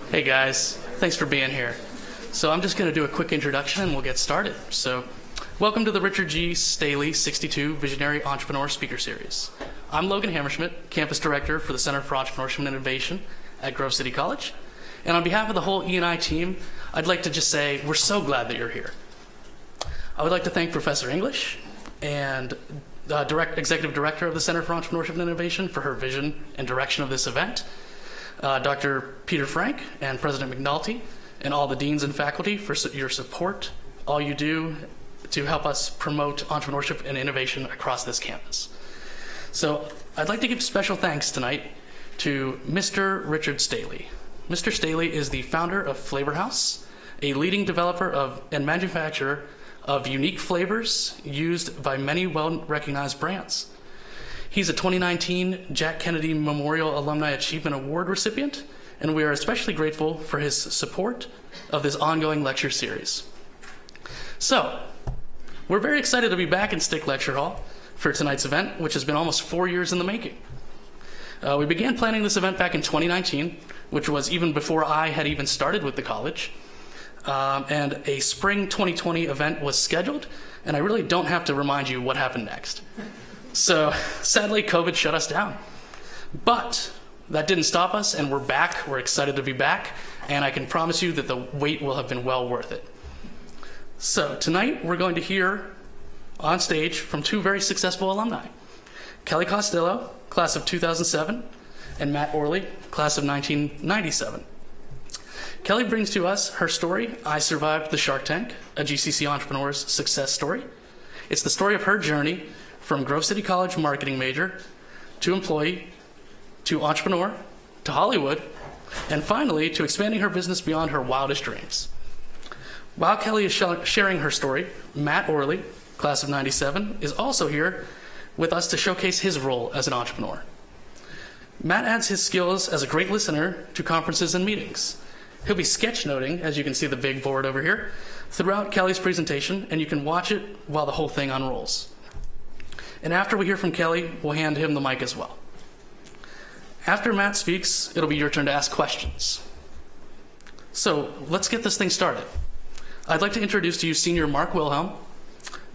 Hey guys, thanks for being here. So I'm just going to do a quick introduction and we'll get started. So welcome to the Richard G. Staley 62 Visionary Entrepreneur Speaker Series. I'm Logan Hammerschmidt, Campus Director for the Center for Entrepreneurship and Innovation at Grove City College. And on behalf of the whole E&I team, I'd like to just say we're so glad that you're here. I would like to thank Professor English and Executive Director of the Center for Entrepreneurship and Innovation for her vision and direction of this event, Dr. Peter Frank and President McNulty, and all the deans and faculty for your support, all you do to help us promote entrepreneurship and innovation across this campus. So I'd like to give special thanks tonight to Mr. Richard Staley. Mr. Staley is the founder of Flavor House, a leading developer and manufacturer of unique flavors used by many well-recognized brands. He's a 2019 Jack Kennedy Memorial Alumni Achievement Award recipient, and we are especially grateful for his support of this ongoing lecture series. So, we're very excited to be back in Stick Lecture Hall for tonight's event, which has been almost 4 years in the making. We began planning this event back in 2019, which was even before I had even started with the college. And a spring 2020 event was scheduled, and I really don't have to remind you what happened next. So sadly, COVID shut us down. But that didn't stop us, and we're back. We're excited to be back, and I can promise you that the wait will have been well worth it. So tonight, we're going to hear on stage from two very successful alumni, Kelly Costello, class of 2007, and Matt Orley, class of 1997. Kelly brings to us her story, I Survived the Shark Tank, a GCC entrepreneur's success story. It's the story of her journey from Grove City College marketing major to employee to entrepreneur to Hollywood, and finally to expanding her business beyond her wildest dreams. While Kelly is sharing her story, Matt Orley, class of 97, is also here with us to showcase his role as an entrepreneur. Matt adds his skills as a great listener to conferences and meetings. He'll be sketchnoting, as you can see the big board over here, throughout Kelly's presentation, and you can watch it while the whole thing unrolls. And after we hear from Kelly, we'll hand him the mic as well. After Matt speaks, it'll be your turn to ask questions. So let's get this thing started. I'd like to introduce to you Senior Mark Wilhelm.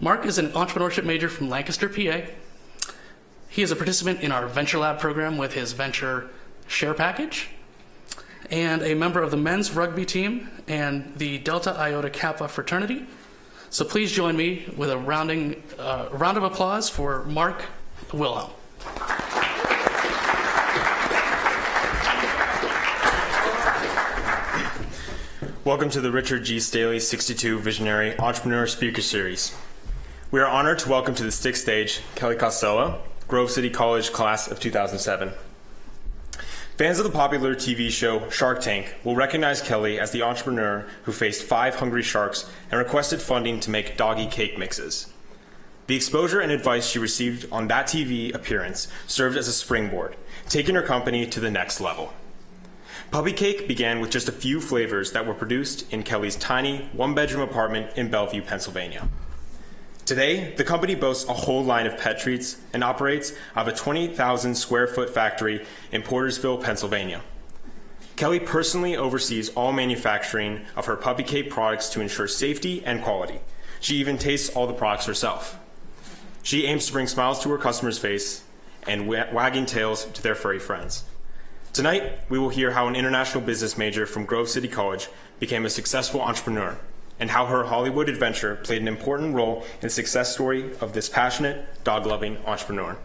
Mark is an entrepreneurship major from Lancaster, PA. He is a participant in our Venture Lab program with his Venture Share Package, and a member of the men's rugby team and the Delta Iota Kappa fraternity. So please join me with a round of applause for Mark Wilhelm. Welcome to the Richard G. Staley 62 Visionary Entrepreneur Speaker Series. We are honored to welcome to the Stick stage Kelly Costello, Grove City College class of 2007. Fans of the popular TV show Shark Tank will recognize Kelly as the entrepreneur who faced 5 hungry sharks and requested funding to make doggy cake mixes. The exposure and advice she received on that TV appearance served as a springboard, taking her company to the next level. Puppy Cake began with just a few flavors that were produced in Kelly's tiny one-bedroom apartment in Bellevue, Pennsylvania. Today, the company boasts a whole line of pet treats and operates out of a 20,000 square foot factory in Portersville, Pennsylvania. Kelly personally oversees all manufacturing of her Puppy Cake products to ensure safety and quality. She even tastes all the products herself. She aims to bring smiles to her customers' face and wagging tails to their furry friends. Tonight, we will hear how an international business major from Grove City College became a successful entrepreneur, and how her Hollywood adventure played an important role in the success story of this passionate, dog-loving entrepreneur.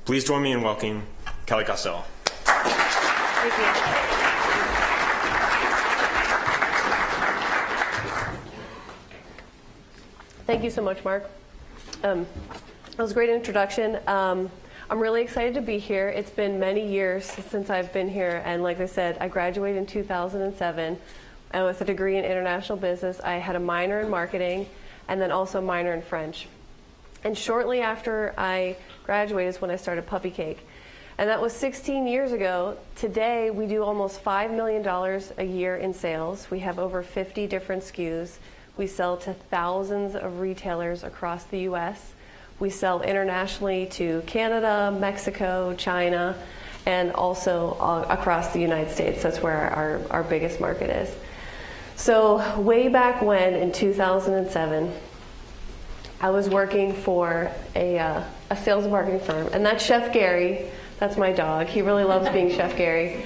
Please join me in welcoming Kelly Costello. Thank you. Thank you so much, Mark. That was a great introduction. I'm really excited to be here. It's been many years since I've been here, and like I said, I graduated in 2007. And with a degree in international business, I had a minor in marketing and then also a minor in French. And shortly after I graduated is when I started Puppy Cake. And that was 16 years ago. Today, we do almost $5 million a year in sales. We have over 50 different SKUs. We sell to thousands of retailers across the U.S. We sell internationally to Canada, Mexico, China, and also across the United States. That's where our biggest market is. So way back when, in 2007, I was working for a sales and marketing firm, and that's Chef Gary. That's my dog. He really loves being Chef Gary.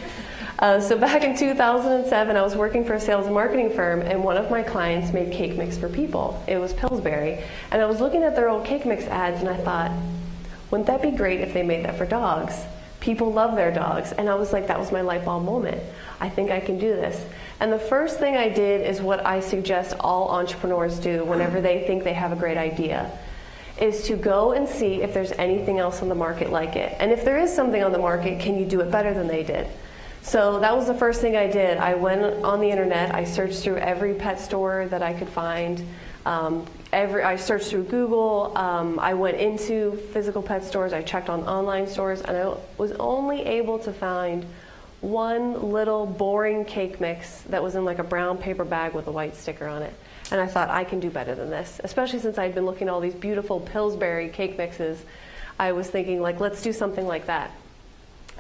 So back in 2007, I was working for a sales and marketing firm, and one of my clients made cake mix for people. It was Pillsbury. And I was looking at their old cake mix ads, and I thought, wouldn't that be great if they made that for dogs? People love their dogs. And I was like, that was my light bulb moment. I think I can do this. And the first thing I did is what I suggest all entrepreneurs do whenever they think they have a great idea, is to go and see if there's anything else on the market like it. And if there is something on the market, can you do it better than they did? So that was the first thing I did. I went on the internet. I searched through every pet store that I could find. I searched through Google. I went into physical pet stores. I checked on online stores, and I was only able to find one little boring cake mix that was in like a brown paper bag with a white sticker on it. And I thought, I can do better than this, especially since I'd been looking at all these beautiful Pillsbury cake mixes. I was thinking, like, let's do something like that.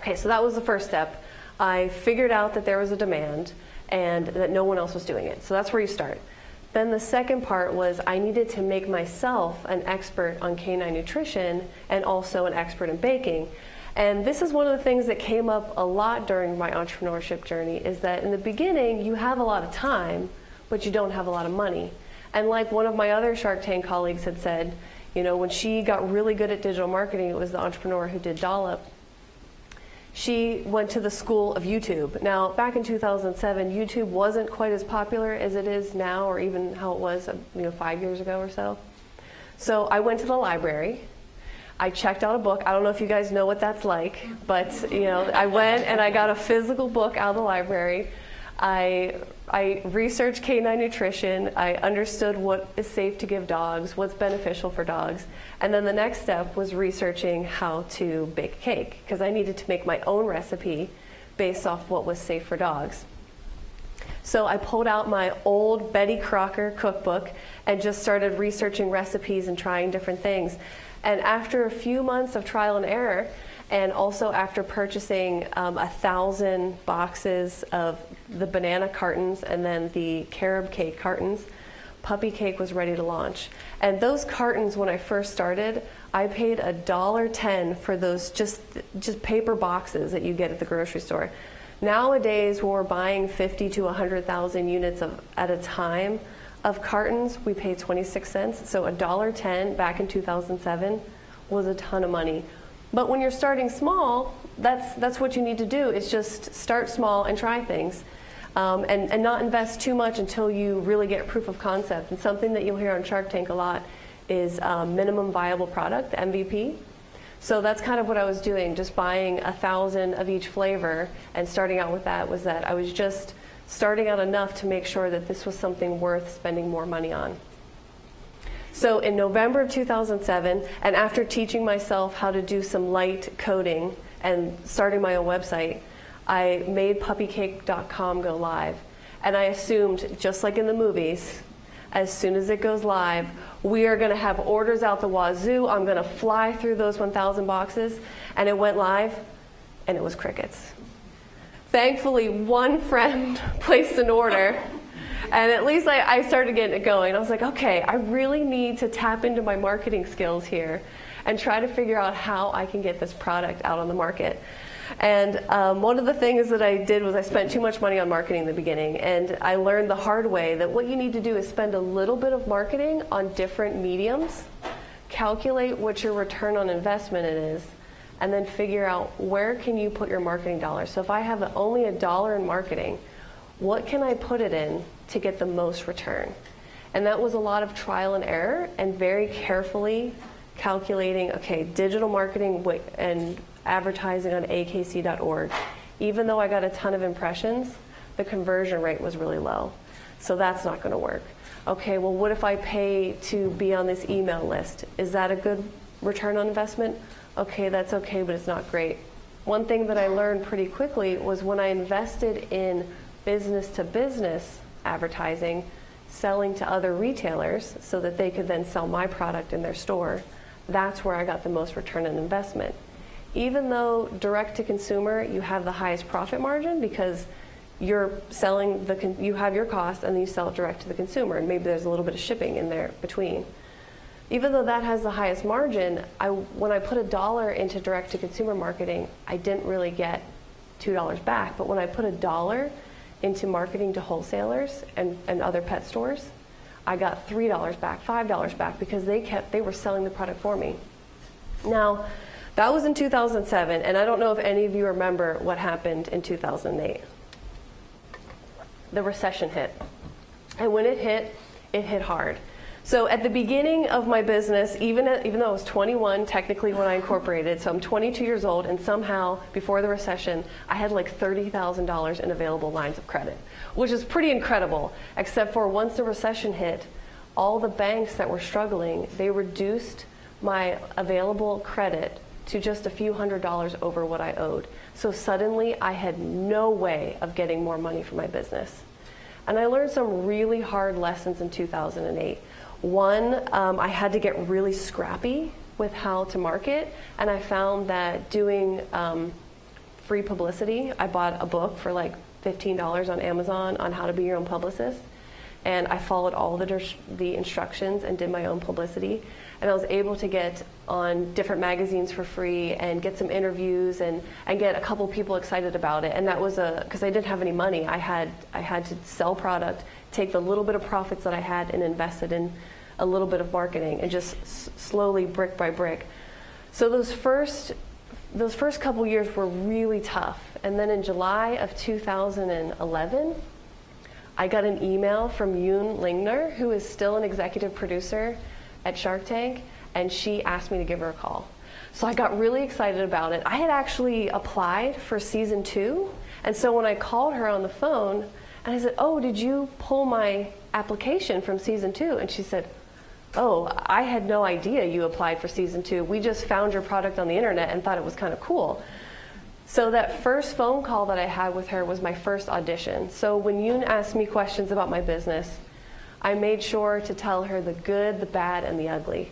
Okay, so that was the first step. I figured out that there was a demand and that no one else was doing it. So that's where you start. Then the second part was I needed to make myself an expert on canine nutrition and also an expert in baking. And this is one of the things that came up a lot during my entrepreneurship journey, is that in the beginning you have a lot of time, but you don't have a lot of money. And like one of my other Shark Tank colleagues had said, you know, when she got really good at digital marketing, it was the entrepreneur who did Dollop. She went to the school of YouTube. Now, back in 2007, YouTube wasn't quite as popular as it is now, or even how it was 5 years ago or so. So I went to the library. I checked out a book. I don't know if you guys know what that's like, but I went and I got a physical book out of the library. I researched canine nutrition. I understood what is safe to give dogs, what's beneficial for dogs. And then the next step was researching how to bake a cake, because I needed to make my own recipe based off what was safe for dogs. So I pulled out my old Betty Crocker cookbook and just started researching recipes and trying different things. And after a few months of trial and error, and also after purchasing 1,000 boxes of the banana cartons and then the carob cake cartons, Puppy Cake was ready to launch. And those cartons, when I first started, I paid $1.10 for those just paper boxes that you get at the grocery store. Nowadays, when we're buying 50 to 100,000 units at a time of cartons, we pay 26 cents. So $1.10 back in 2007 was a ton of money. But when you're starting small, that's what you need to do, is just start small and try things. And not invest too much until you really get proof of concept. And something that you'll hear on Shark Tank a lot is minimum viable product, MVP. So that's kind of what I was doing, just buying 1,000 of each flavor and starting out with that. Was that I was just starting out enough to make sure that this was something worth spending more money on. So in November of 2007, and after teaching myself how to do some light coding and starting my own website, I made puppycake.com go live. And I assumed, just like in the movies, as soon as it goes live, we are going to have orders out the wazoo. I'm going to fly through those 1,000 boxes. And it went live, and it was crickets. Thankfully, one friend placed an order, and at least I started getting it going. I was like, okay, I really need to tap into my marketing skills here and try to figure out how I can get this product out on the market. And one of the things that I did was I spent too much money on marketing in the beginning, and I learned the hard way that what you need to do is spend a little bit of marketing on different mediums, calculate what your return on investment is, and then figure out where can you put your marketing dollars. So if I have only $1 in marketing, what can I put it in to get the most return? And that was a lot of trial and error and very carefully calculating, okay, digital marketing and advertising on akc.org. Even though I got a ton of impressions, the conversion rate was really low. So that's not going to work. Okay, well, what if I pay to be on this email list? Is that a good return on investment? Okay, that's okay, but it's not great. One thing that I learned pretty quickly was when I invested in business-to-business advertising, selling to other retailers so that they could then sell my product in their store, that's where I got the most return on investment. even though direct to consumer, you have the highest profit margin because you're selling you have your cost and then you sell it direct to the consumer, and maybe there's a little bit of shipping in there between. Even though that has the highest margin, when I put $1 into direct to consumer marketing, I didn't really get $2 back. But when I put $1 into marketing to wholesalers and other pet stores, I got $3 back, $5 back, because they were selling the product for me. Now, that was in 2007, and I don't know if any of you remember what happened in 2008. The recession hit. And when it hit hard. So at the beginning of my business, even though I was 21 technically when I incorporated, so I'm 22 years old, and somehow before the recession, I had like $30,000 in available lines of credit, which is pretty incredible, except for once the recession hit, all the banks that were struggling, they reduced my available credit to just a few $100s over what I owed. So suddenly I had no way of getting more money for my business. And I learned some really hard lessons in 2008. One, I had to get really scrappy with how to market, and I found that doing free publicity, I bought a book for like $15 on Amazon on how to be your own publicist, and I followed all the instructions and did my own publicity. And I was able to get on different magazines for free and get some interviews and get a couple people excited about it. And that was because I didn't have any money. I had to sell product, take the little bit of profits that I had and invest it in a little bit of marketing, and just slowly, brick by brick. So those first couple years were really tough. And then in July of 2011, I got an email from Yoon Lingner, who is still an executive producer at Shark Tank, and she asked me to give her a call. So I got really excited about it. I had actually applied for season 2, and so when I called her on the phone, and I said, "Oh, did you pull my application from season 2?" And she said, "Oh, I had no idea you applied for season 2. We just found your product on the internet and thought it was kind of cool." So that first phone call that I had with her was my first audition. So when Yoon asked me questions about my business, I made sure to tell her the good, the bad, and the ugly.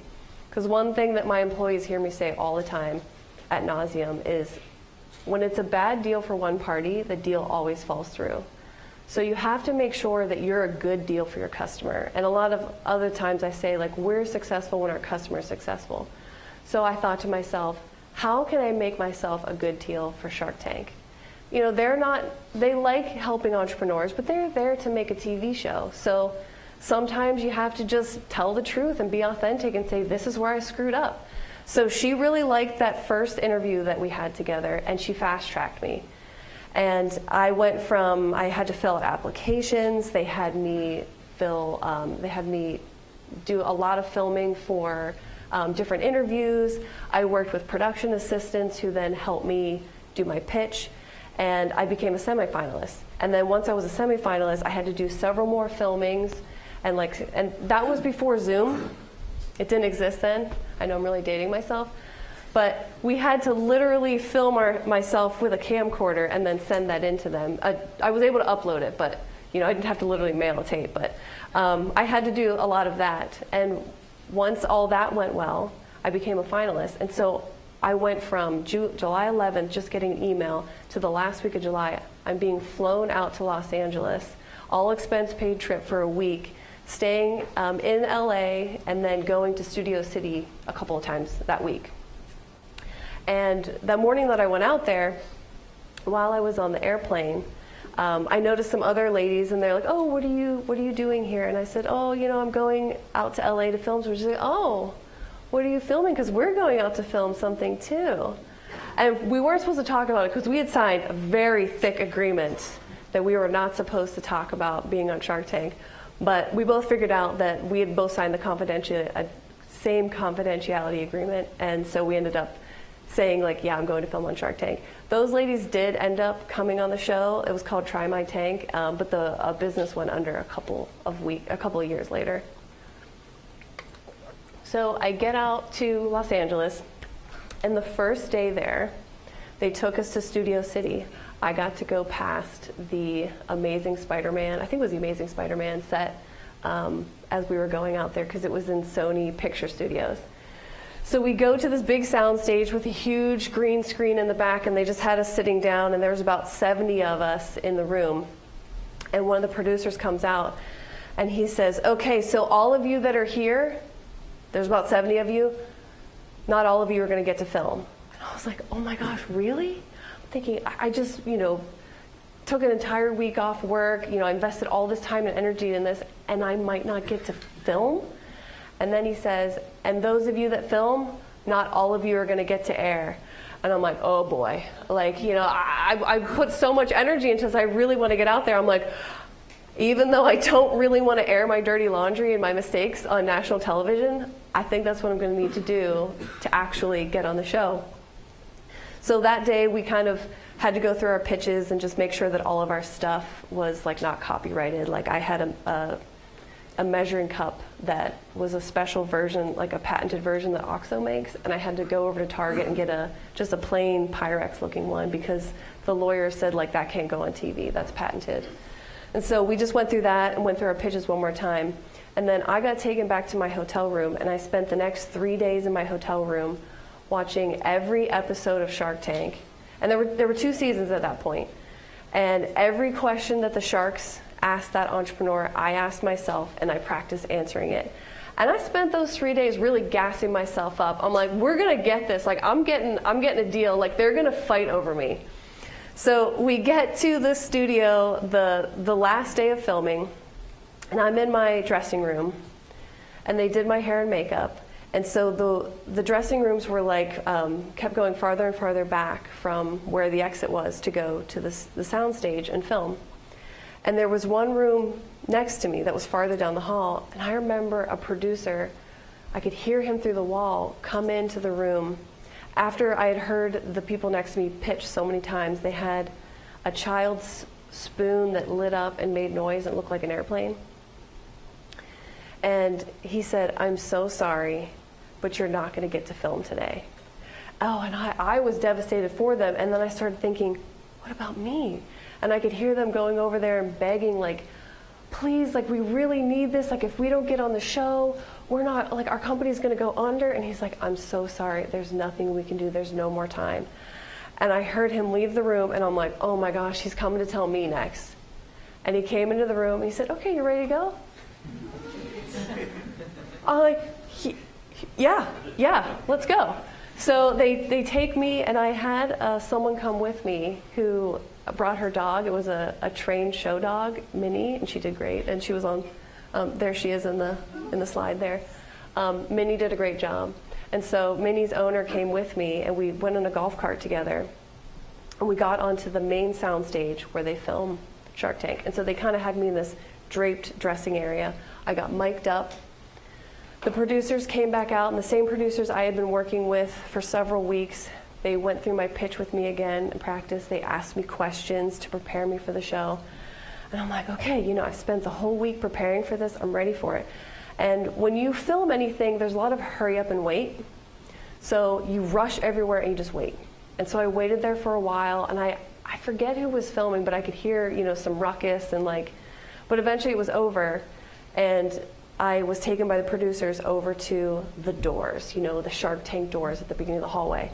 Because one thing that my employees hear me say all the time ad nauseum is, when it's a bad deal for one party, the deal always falls through. So you have to make sure that you're a good deal for your customer. And a lot of other times I say, like, we're successful when our customer is successful. So I thought to myself, how can I make myself a good deal for Shark Tank? You know, they like helping entrepreneurs, but they're there to make a TV show. So sometimes you have to just tell the truth and be authentic and say, this is where I screwed up. So she really liked that first interview that we had together, and she fast-tracked me. And I went from, I had to fill out applications, they had me do a lot of filming for different interviews. I worked with production assistants who then helped me do my pitch, and I became a semifinalist. And then once I was a semifinalist, I had to do several more filmings, and that was before Zoom. It didn't exist then. I know I'm really dating myself. But we had to literally film myself with a camcorder and then send that in to them. I was able to upload it, but I didn't have to literally mail a tape. But I had to do a lot of that. And once all that went well, I became a finalist. And so I went from July 11th, just getting an email, to the last week of July, I'm being flown out to Los Angeles, all expense paid trip for a week, staying in LA, and then going to Studio City a couple of times that week. And the morning that I went out there, while I was on the airplane, I noticed some other ladies, and they're like, "Oh, what are you doing here?" And I said, "Oh, I'm going out to LA to film." So she's like, "Oh, what are you filming? Because we're going out to film something too." And we weren't supposed to talk about it because we had signed a very thick agreement that we were not supposed to talk about being on Shark Tank. But we both figured out that we had both signed the same confidentiality agreement, and so we ended up saying, like, yeah, I'm going to film on Shark Tank. Those ladies did end up coming on the show. It was called Try My Tank, but the business went under a couple of years later. So I get out to Los Angeles, and the first day there, they took us to Studio City. I got to go past the Amazing Spider-Man, I think it was the Amazing Spider-Man set, as we were going out there, because it was in Sony Picture Studios. So we go to this big sound stage with a huge green screen in the back, and they just had us sitting down, and there was about 70 of us in the room. And one of the producers comes out, and he says, okay, so all of you that are here, there's about 70 of you, not all of you are going to get to film. And I was like, oh my gosh, really? I'm thinking, I just, took an entire week off work, I invested all this time and energy in this, and I might not get to film? And then he says, and those of you that film, not all of you are going to get to air. And I'm like, oh boy. I put so much energy into this. I really want to get out there. I'm like, even though I don't really want to air my dirty laundry and my mistakes on national television, I think that's what I'm going to need to do to actually get on the show. So that day we kind of had to go through our pitches and just make sure that all of our stuff was not copyrighted. I had a measuring cup that was a special version, a patented version that OXO makes, and I had to go over to Target and get just a plain Pyrex looking one because the lawyer said that can't go on TV, that's patented. And so we just went through that and went through our pitches one more time. And then I got taken back to my hotel room, and I spent the next 3 days in my hotel room watching every episode of Shark Tank. And there were 2 seasons at that point. And every question that the Sharks asked that entrepreneur, I asked myself, and I practiced answering it. And I spent those 3 days really gassing myself up. I'm like, we're gonna get this. I'm getting a deal. They're gonna fight over me. So we get to the studio the last day of filming, and I'm in my dressing room, and they did my hair and makeup. And so the dressing rooms were kept going farther and farther back from where the exit was to go to the sound stage and film. And there was one room next to me that was farther down the hall, and I remember a producer, I could hear him through the wall come into the room. After I had heard the people next to me pitch so many times, they had a child's spoon that lit up and made noise and looked like an airplane. And he said, I'm so sorry, but you're not going to get to film today. Oh, and I was devastated for them, and then I started thinking, what about me? And I could hear them going over there and begging, please, we really need this. If we don't get on the show, we're not, our company's going to go under. And he's like, I'm so sorry. There's nothing we can do. There's no more time. And I heard him leave the room, and I'm like, oh my gosh, he's coming to tell me next. And he came into the room, and he said, okay, you ready to go? I'm like, yeah, let's go. So they take me, and I had someone come with me who brought her dog. It was a trained show dog, Minnie, and she did great. And she was on, there she is in the slide there. Minnie did a great job. And so Minnie's owner came with me, and we went in a golf cart together. And we got onto the main sound stage where they film Shark Tank. And so they kind of had me in this draped dressing area. I got mic'd up. The producers came back out, and the same producers I had been working with for several weeks, they went through my pitch with me again in practice. They asked me questions to prepare me for the show. And I'm like, okay, I spent the whole week preparing for this. I'm ready for it. And when you film anything, there's a lot of hurry up and wait. So you rush everywhere and you just wait. And so I waited there for a while, and I forget who was filming, but I could hear, some ruckus and but eventually it was over, and I was taken by the producers over to the doors, the Shark Tank doors at the beginning of the hallway.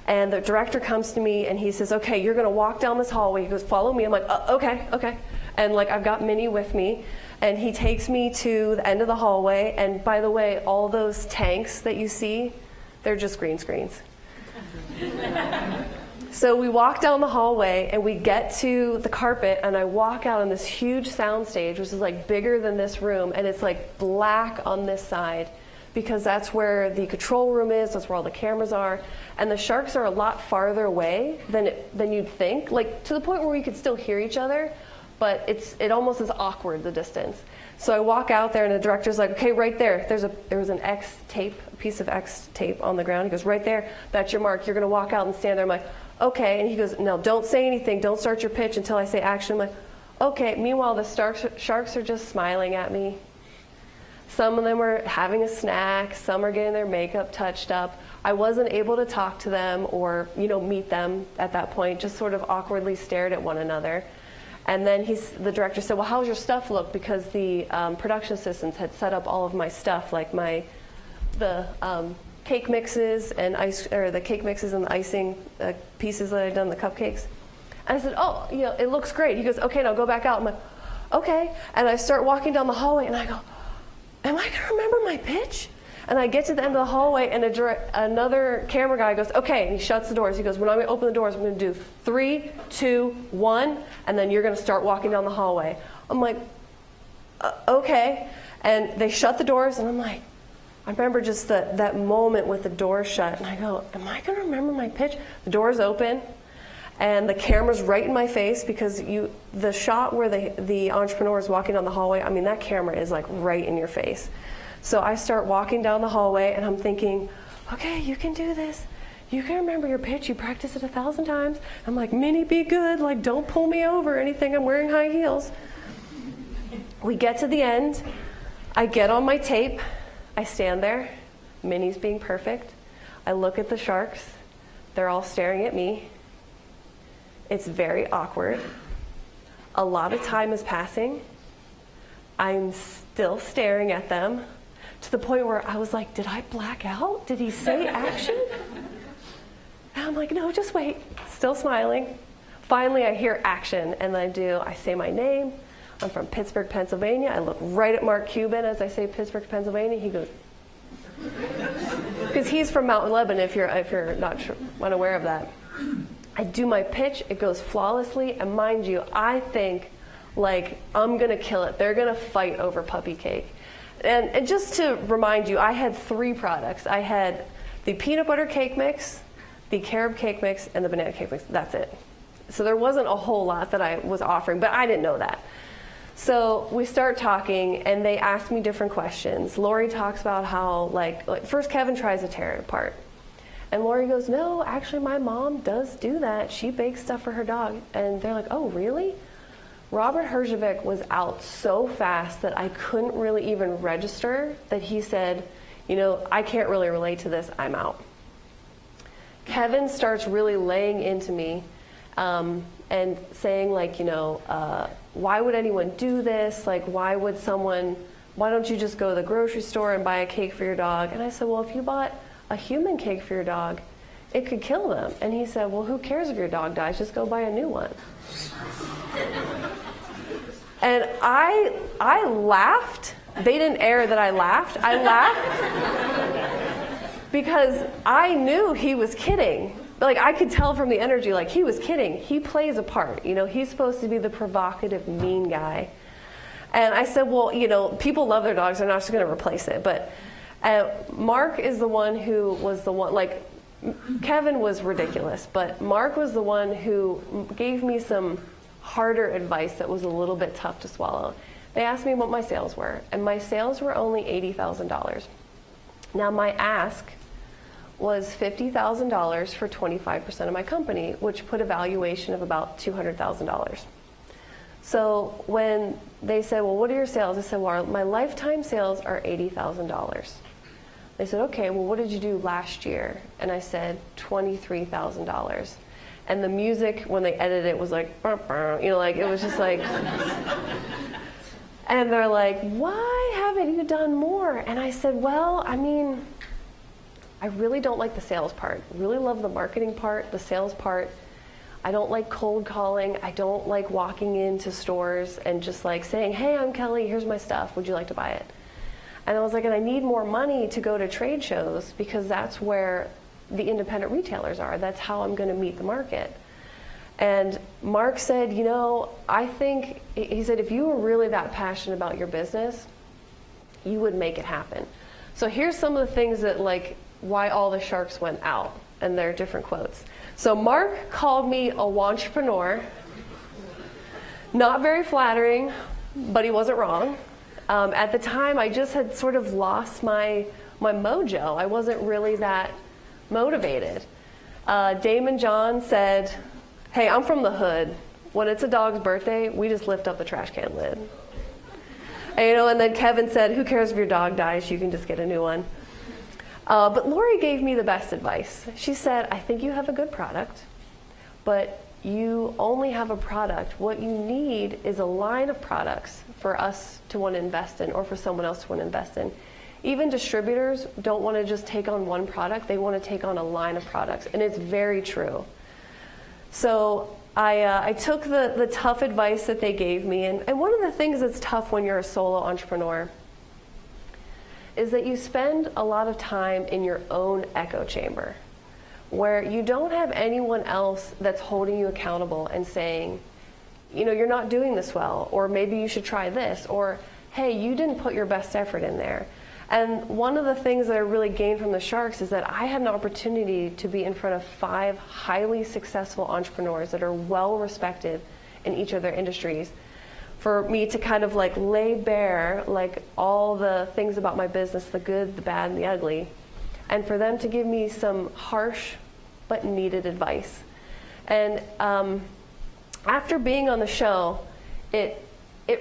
And the director comes to me, and he says, okay, you're going to walk down this hallway. He goes, follow me. I'm like, okay. And I've got Minnie with me, and he takes me to the end of the hallway. And by the way, all those tanks that you see, they're just green screens. So we walk down the hallway, and we get to the carpet, and I walk out on this huge sound stage, which is bigger than this room, and it's black on this side, because that's where the control room is, that's where all the cameras are, and the sharks are a lot farther away than you'd think, to the point where we could still hear each other, but it almost is awkward, the distance. So I walk out there, and the director's like, okay, right there, there was an X tape, a piece of X tape on the ground. He goes, right there, that's your mark. You're going to walk out and stand there. I'm like, okay. And he goes, no, don't say anything. Don't start your pitch until I say action. I'm like, okay. Meanwhile, the sharks are just smiling at me. Some of them are having a snack. Some are getting their makeup touched up. I wasn't able to talk to them or, meet them at that point, just sort of awkwardly stared at one another. And then the director said, well, how's your stuff look? Because the production assistants had set up all of my stuff, the cake mixes and the cake mixes and the icing pieces that I'd done, the cupcakes. And I said, oh, it looks great. He goes, okay, now go back out. I'm like, okay. And I start walking down the hallway, and I go, am I going to remember my pitch? And I get to the end of the hallway, and another camera guy goes, okay, and he shuts the doors. He goes, when I open the doors, I'm going to do 3, 2, 1, and then you're going to start walking down the hallway. I'm like, okay. And they shut the doors, and I'm like, I remember just that moment with the door shut, and I go, am I going to remember my pitch? The door's open, and the camera's right in my face, because the shot where the entrepreneur is walking down the hallway, I mean, that camera is like right in your face. So I start walking down the hallway, and I'm thinking, okay, you can do this. You can remember your pitch. You practice it 1,000 times. I'm like, Minnie, be good. Like, don't pull me over or anything. I'm wearing high heels. We get to the end. I get on my tape. I stand there. Minnie's being perfect. I look at the sharks. They're all staring at me. It's very awkward. A lot of time is passing. I'm still staring at them, to the point where I was like, did I black out? Did he say action? And I'm like, no, just wait. Still smiling. Finally, I hear action, and I say my name. I'm from Pittsburgh, Pennsylvania. I look right at Mark Cuban as I say Pittsburgh, Pennsylvania. He goes, because he's from Mount Lebanon, if you're not unaware of that. I do my pitch. It goes flawlessly, and mind you, I think, like, I'm going to kill it. They're going to fight over puppy cake. And just to remind you, I had 3 products. I had the peanut butter cake mix, the carob cake mix, and the banana cake mix. That's it. So there wasn't a whole lot that I was offering, but I didn't know that. So we start talking, and they ask me different questions. Lori talks about how, like first Kevin tries to tear it apart. And Lori goes, no, actually my mom does do that. She bakes stuff for her dog. And they're like, oh, really? Robert Herjavec was out so fast that I couldn't really even register that he said, I can't really relate to this, I'm out. Kevin starts really laying into me and saying, like, why would anyone do this? Like, why don't you just go to the grocery store and buy a cake for your dog? And I said, well, if you bought a human cake for your dog, it could kill them. And he said, well, who cares if your dog dies? Just go buy a new one. And I laughed. They didn't air that I laughed. I laughed because I knew he was kidding. Like, I could tell from the energy, like, he was kidding. He plays a part. He's supposed to be the provocative, mean guy. And I said, well, people love their dogs. They're not just going to replace it. But Mark is the one who was the one, like, Kevin was ridiculous. But Mark was the one who gave me some harder advice that was a little bit tough to swallow. They asked me what my sales were, and my sales were only $80,000. Now, my ask was $50,000 for 25% of my company, which put a valuation of about $200,000. So when they said, well, what are your sales? I said, well, my lifetime sales are $80,000. They said, okay, well, what did you do last year? And I said, $23,000. And the music, when they edited it, was like, burr, burr, like, it was just like, and they're like, why haven't you done more? And I said, well, I mean, I really don't like the sales part. I really love the marketing part, the sales part. I don't like cold calling. I don't like walking into stores and just like saying, hey, I'm Kelly, here's my stuff. Would you like to buy it? And I was like, and I need more money to go to trade shows because that's where the independent retailers are. That's how I'm going to meet the market. And Mark said, I think, he said, if you were really that passionate about your business, you would make it happen. So here's some of the things that, like, why all the sharks went out, and they're different quotes. So Mark called me a wantrepreneur. Not very flattering, but he wasn't wrong. At the time, I just had sort of lost my mojo. I wasn't really that motivated. Damon John said, hey, I'm from the hood. When it's a dog's birthday, we just lift up the trash can lid. And then Kevin said, who cares if your dog dies? You can just get a new one. But Lori gave me the best advice. She said, I think you have a good product, but you only have a product. What you need is a line of products for us to want to invest in or for someone else to want to invest in. even distributors don't want to just take on one product, they want to take on a line of products, and it's very true. So I took the tough advice that they gave me, and one of the things that's tough when you're a solo entrepreneur is that you spend a lot of time in your own echo chamber, where you don't have anyone else that's holding you accountable and saying, you're not doing this well, or maybe you should try this, or hey, you didn't put your best effort in there. And one of the things that I really gained from the Sharks is that I had an opportunity to be in front of 5 highly successful entrepreneurs that are well respected in each of their industries, for me to kind of like lay bare like all the things about my business, the good, the bad, and the ugly, and for them to give me some harsh but needed advice. And after being on the show, it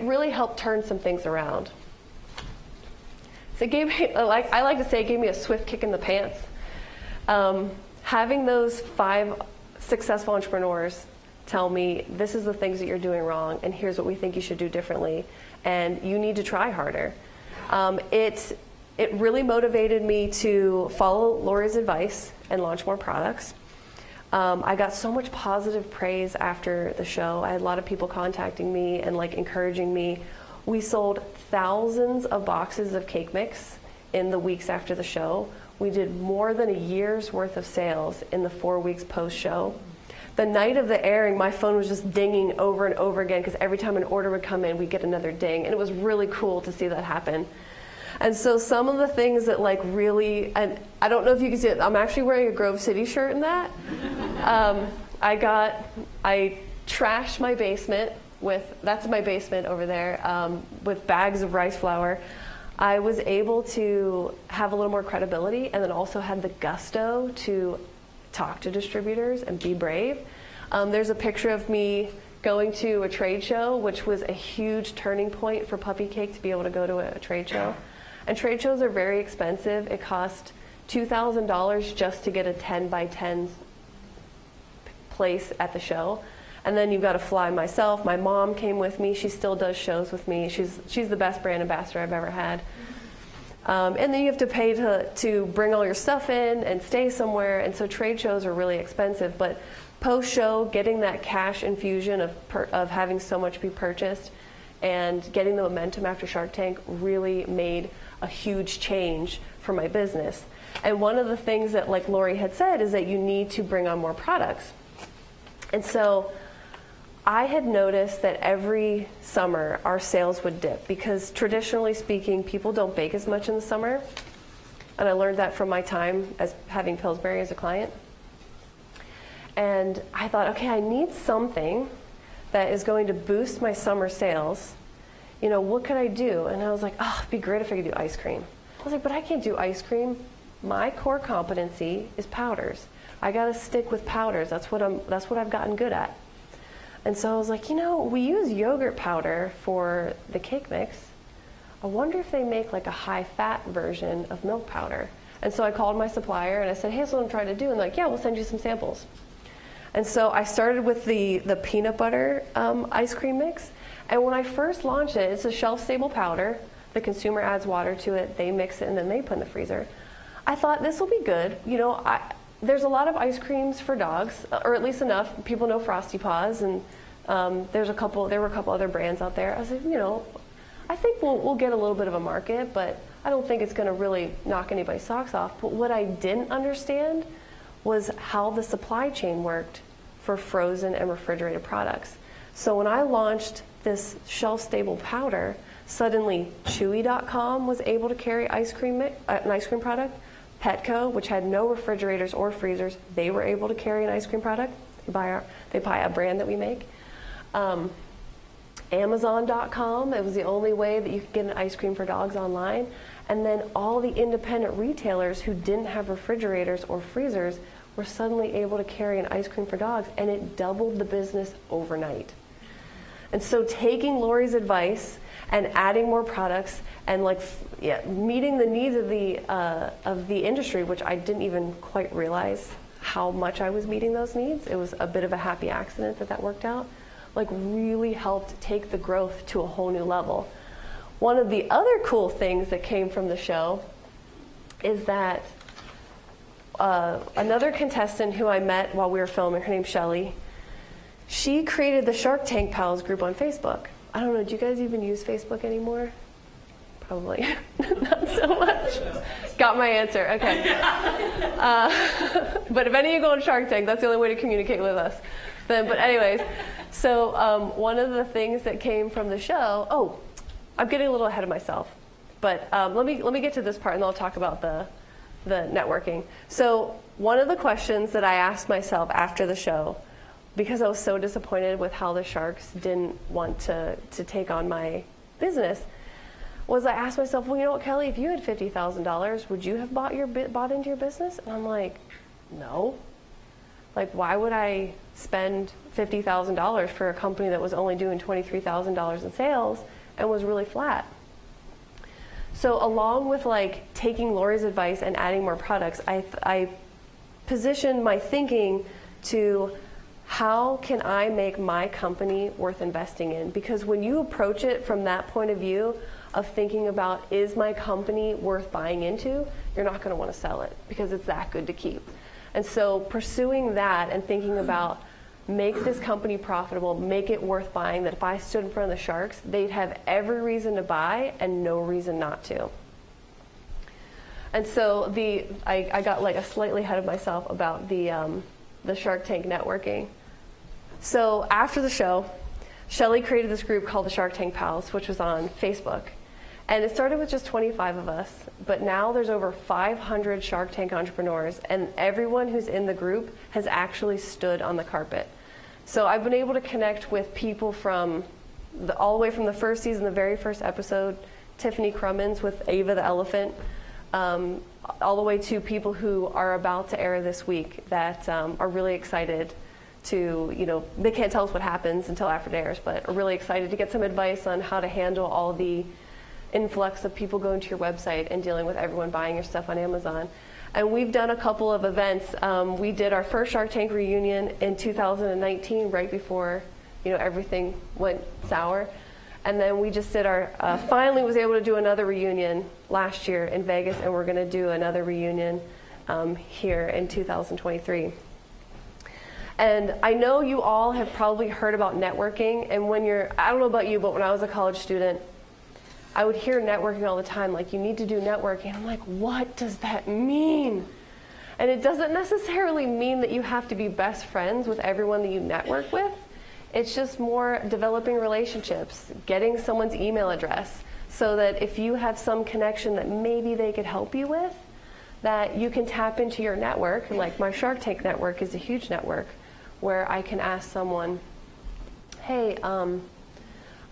really helped turn some things around. So it gave me, I like to say, it gave me a swift kick in the pants. Having those 5 successful entrepreneurs tell me, this is the things that you're doing wrong, and here's what we think you should do differently, and you need to try harder. It really motivated me to follow Lori's advice and launch more products. I got so much positive praise after the show. I had a lot of people contacting me and like encouraging me. We sold thousands of boxes of cake mix in the weeks after the show. We did more than a year's worth of sales in the 4 weeks post-show. The night of the airing, my phone was just dinging over and over again, because every time an order would come in, we'd get another ding, and it was really cool to see that happen. And so some of the things that like really, and I don't know if you can see it, I'm actually wearing a Grove City shirt in that. I trashed my basement that's my basement over there, with bags of rice flour. I was able to have a little more credibility, and then also had the gusto to talk to distributors and be brave. There's a picture of me going to a trade show, which was a huge turning point for Puppy Cake to be able to go to a trade show. And trade shows are very expensive. It cost $2,000 just to get a 10 by 10 place at the show. And then you've got to fly myself. My mom came with me. She still does shows with me. She's the best brand ambassador I've ever had. And then you have to pay to bring all your stuff in and stay somewhere. And so trade shows are really expensive. But post-show, getting that cash infusion of having so much be purchased and getting the momentum after Shark Tank really made a huge change for my business. And one of the things that, like Lori had said, is that you need to bring on more products. And so I had noticed that every summer our sales would dip, because traditionally speaking, people don't bake as much in the summer. And I learned that from my time as having Pillsbury as a client. And I thought, okay, I need something that is going to boost my summer sales. What could I do? And I was like, oh, it'd be great if I could do ice cream. I was like, but I can't do ice cream. My core competency is powders. I got to stick with powders. That's what I've gotten good at. And so I was like, we use yogurt powder for the cake mix. I wonder if they make like a high-fat version of milk powder. And so I called my supplier and I said, hey, that's what I'm trying to do. And they're like, yeah, we'll send you some samples. And so I started with the peanut butter ice cream mix. And when I first launched it, it's a shelf-stable powder. The consumer adds water to it. They mix it, and then they put it in the freezer. I thought this will be good. There's a lot of ice creams for dogs, or at least enough. People know Frosty Paws, and there were a couple other brands out there. I was like, I think we'll get a little bit of a market, but I don't think it's going to really knock anybody's socks off. But what I didn't understand was how the supply chain worked for frozen and refrigerated products. So when I launched this shelf-stable powder, suddenly Chewy.com was able to carry an ice cream product. Petco, which had no refrigerators or freezers, they were able to carry an ice cream product. They buy a brand that we make. Amazon.com, it was the only way that you could get an ice cream for dogs online. And then all the independent retailers who didn't have refrigerators or freezers were suddenly able to carry an ice cream for dogs, and it doubled the business overnight. And so taking Lori's advice and adding more products and meeting the needs of the industry, which I didn't even quite realize how much I was meeting those needs. It was a bit of a happy accident that worked out. Really helped take the growth to a whole new level. one of the other cool things that came from the show is that another contestant who I met while we were filming, her name's Shelly, she created the Shark Tank Pals group on Facebook. I don't know, do you guys even use Facebook anymore? Probably not so much. Got my answer, okay. But if any of you go on Shark Tank, that's the only way to communicate with us. But anyways, so one of the things that came from the show, I'm getting a little ahead of myself, but let me get to this part and then I'll talk about the networking. So one of the questions that I asked myself after the show, because I was so disappointed with how the Sharks didn't want to take on my business, was I asked myself, well, you know what, Kelly, if you had $50,000, would you have bought into your business? And I'm like, no. Like, why would I spend $50,000 for a company that was only doing $23,000 in sales and was really flat? So along with like taking Lori's advice and adding more products, I positioned my thinking to how can I make my company worth investing in? Because when you approach it from that point of view of thinking about, is my company worth buying into, you're not going to want to sell it because it's that good to keep. And so pursuing that and thinking about, make this company profitable, make it worth buying, that if I stood in front of the Sharks, they'd have every reason to buy and no reason not to. And so I got like a slightly ahead of myself about the Shark Tank networking. So after the show, Shelly created this group called the Shark Tank Pals, which was on Facebook. And it started with just 25 of us, but now there's over 500 Shark Tank entrepreneurs, and everyone who's in the group has actually stood on the carpet. So I've been able to connect with people from all the way from the first season, the very first episode, Tiffany Crummins with Ava the Elephant, all the way to people who are about to air this week that are really excited to, they can't tell us what happens until after it airs, but are really excited to get some advice on how to handle all the influx of people going to your website and dealing with everyone buying your stuff on Amazon. And we've done a couple of events. We did our first Shark Tank reunion in 2019, right before everything went sour. And then we just did finally was able to do another reunion last year in Vegas, and we're going to do another reunion here in 2023. And I know you all have probably heard about networking, and I don't know about you, but when I was a college student, I would hear networking all the time, like, you need to do networking. I'm like, what does that mean? And it doesn't necessarily mean that you have to be best friends with everyone that you network with. It's just more developing relationships, getting someone's email address, so that if you have some connection that maybe they could help you with, that you can tap into your network. Like my Shark Tank network is a huge network where I can ask someone, hey,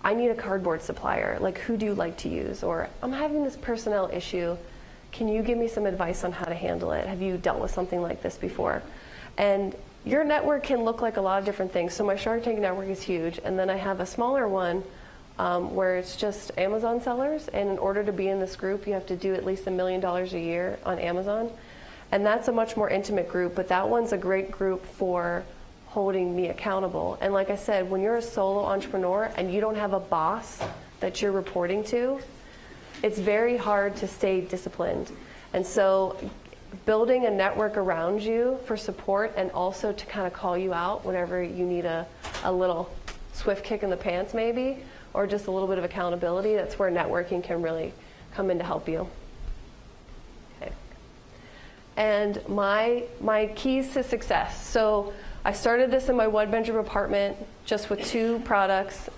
I need a cardboard supplier. Like, who do you like to use? Or I'm having this personnel issue. Can you give me some advice on how to handle it? Have you dealt with something like this before? And your network can look like a lot of different things. So my Shark Tank network is huge. And then I have a smaller one where it's just Amazon sellers. And in order to be in this group, you have to do at least $1 million a year on Amazon. And that's a much more intimate group. But that one's a great group for holding me accountable. And like I said, when you're a solo entrepreneur and you don't have a boss that you're reporting to, it's very hard to stay disciplined. And so building a network around you for support and also to kind of call you out whenever you need a little swift kick in the pants maybe, or just a little bit of accountability, that's where networking can really come in to help you. Okay. And my keys to success. So I started this in my one-bedroom apartment just with 2 products.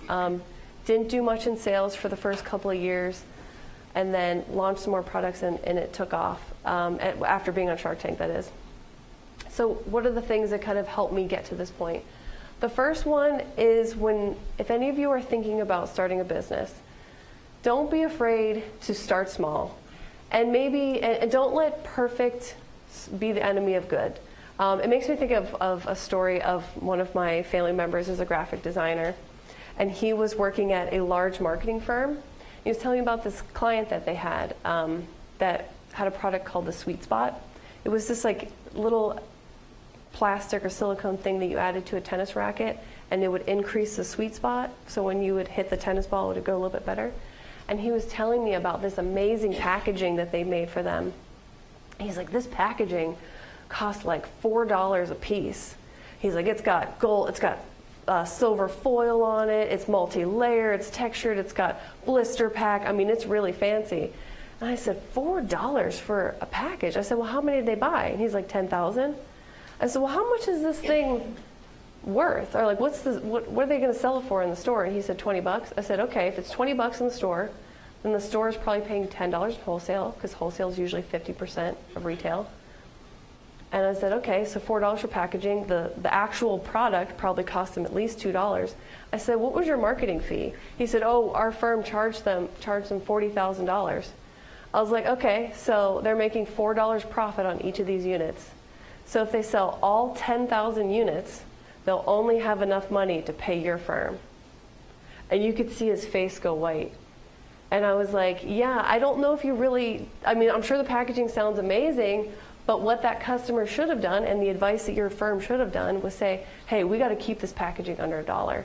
Didn't do much in sales for the first couple of years, and then launched some more products, and it took off after being on Shark Tank, that is. So what are the things that kind of helped me get to this point? The first one is if any of you are thinking about starting a business, don't be afraid to start small. And don't let perfect be the enemy of good. It makes me think of a story of one of my family members who's a graphic designer, and he was working at a large marketing firm. He was telling me about this client that they had that had a product called the Sweet Spot. It was this like little plastic or silicone thing that you added to a tennis racket, and it would increase the sweet spot, so when you would hit the tennis ball, it would go a little bit better. and he was telling me about this amazing packaging that they made for them. He's like, this packaging cost like $4 a piece. He's like, it's got gold, it's got silver foil on it, it's multi-layer, it's textured, it's got blister pack. I mean, it's really fancy. And I said, $4 for a package? I said, well, how many did they buy? And he's like, 10,000. I said, well, how much is this thing worth? Or like, what are they going to sell it for in the store? And he said, $20. I said, okay, if it's $20 in the store, then the store is probably paying $10 in wholesale, because wholesale is usually 50% of retail. And I said, okay, so $4 for packaging. The actual product probably cost them at least $2. I said, what was your marketing fee? He said, oh, our firm charged them $40,000. I was like, okay, so they're making $4 profit on each of these units. So if they sell all 10,000 units, they'll only have enough money to pay your firm. And you could see his face go white. And I was like, yeah, I don't know if you really, I mean, I'm sure the packaging sounds amazing, but what that customer should have done, and the advice that your firm should have done, was say, hey, we got to keep this packaging under $1.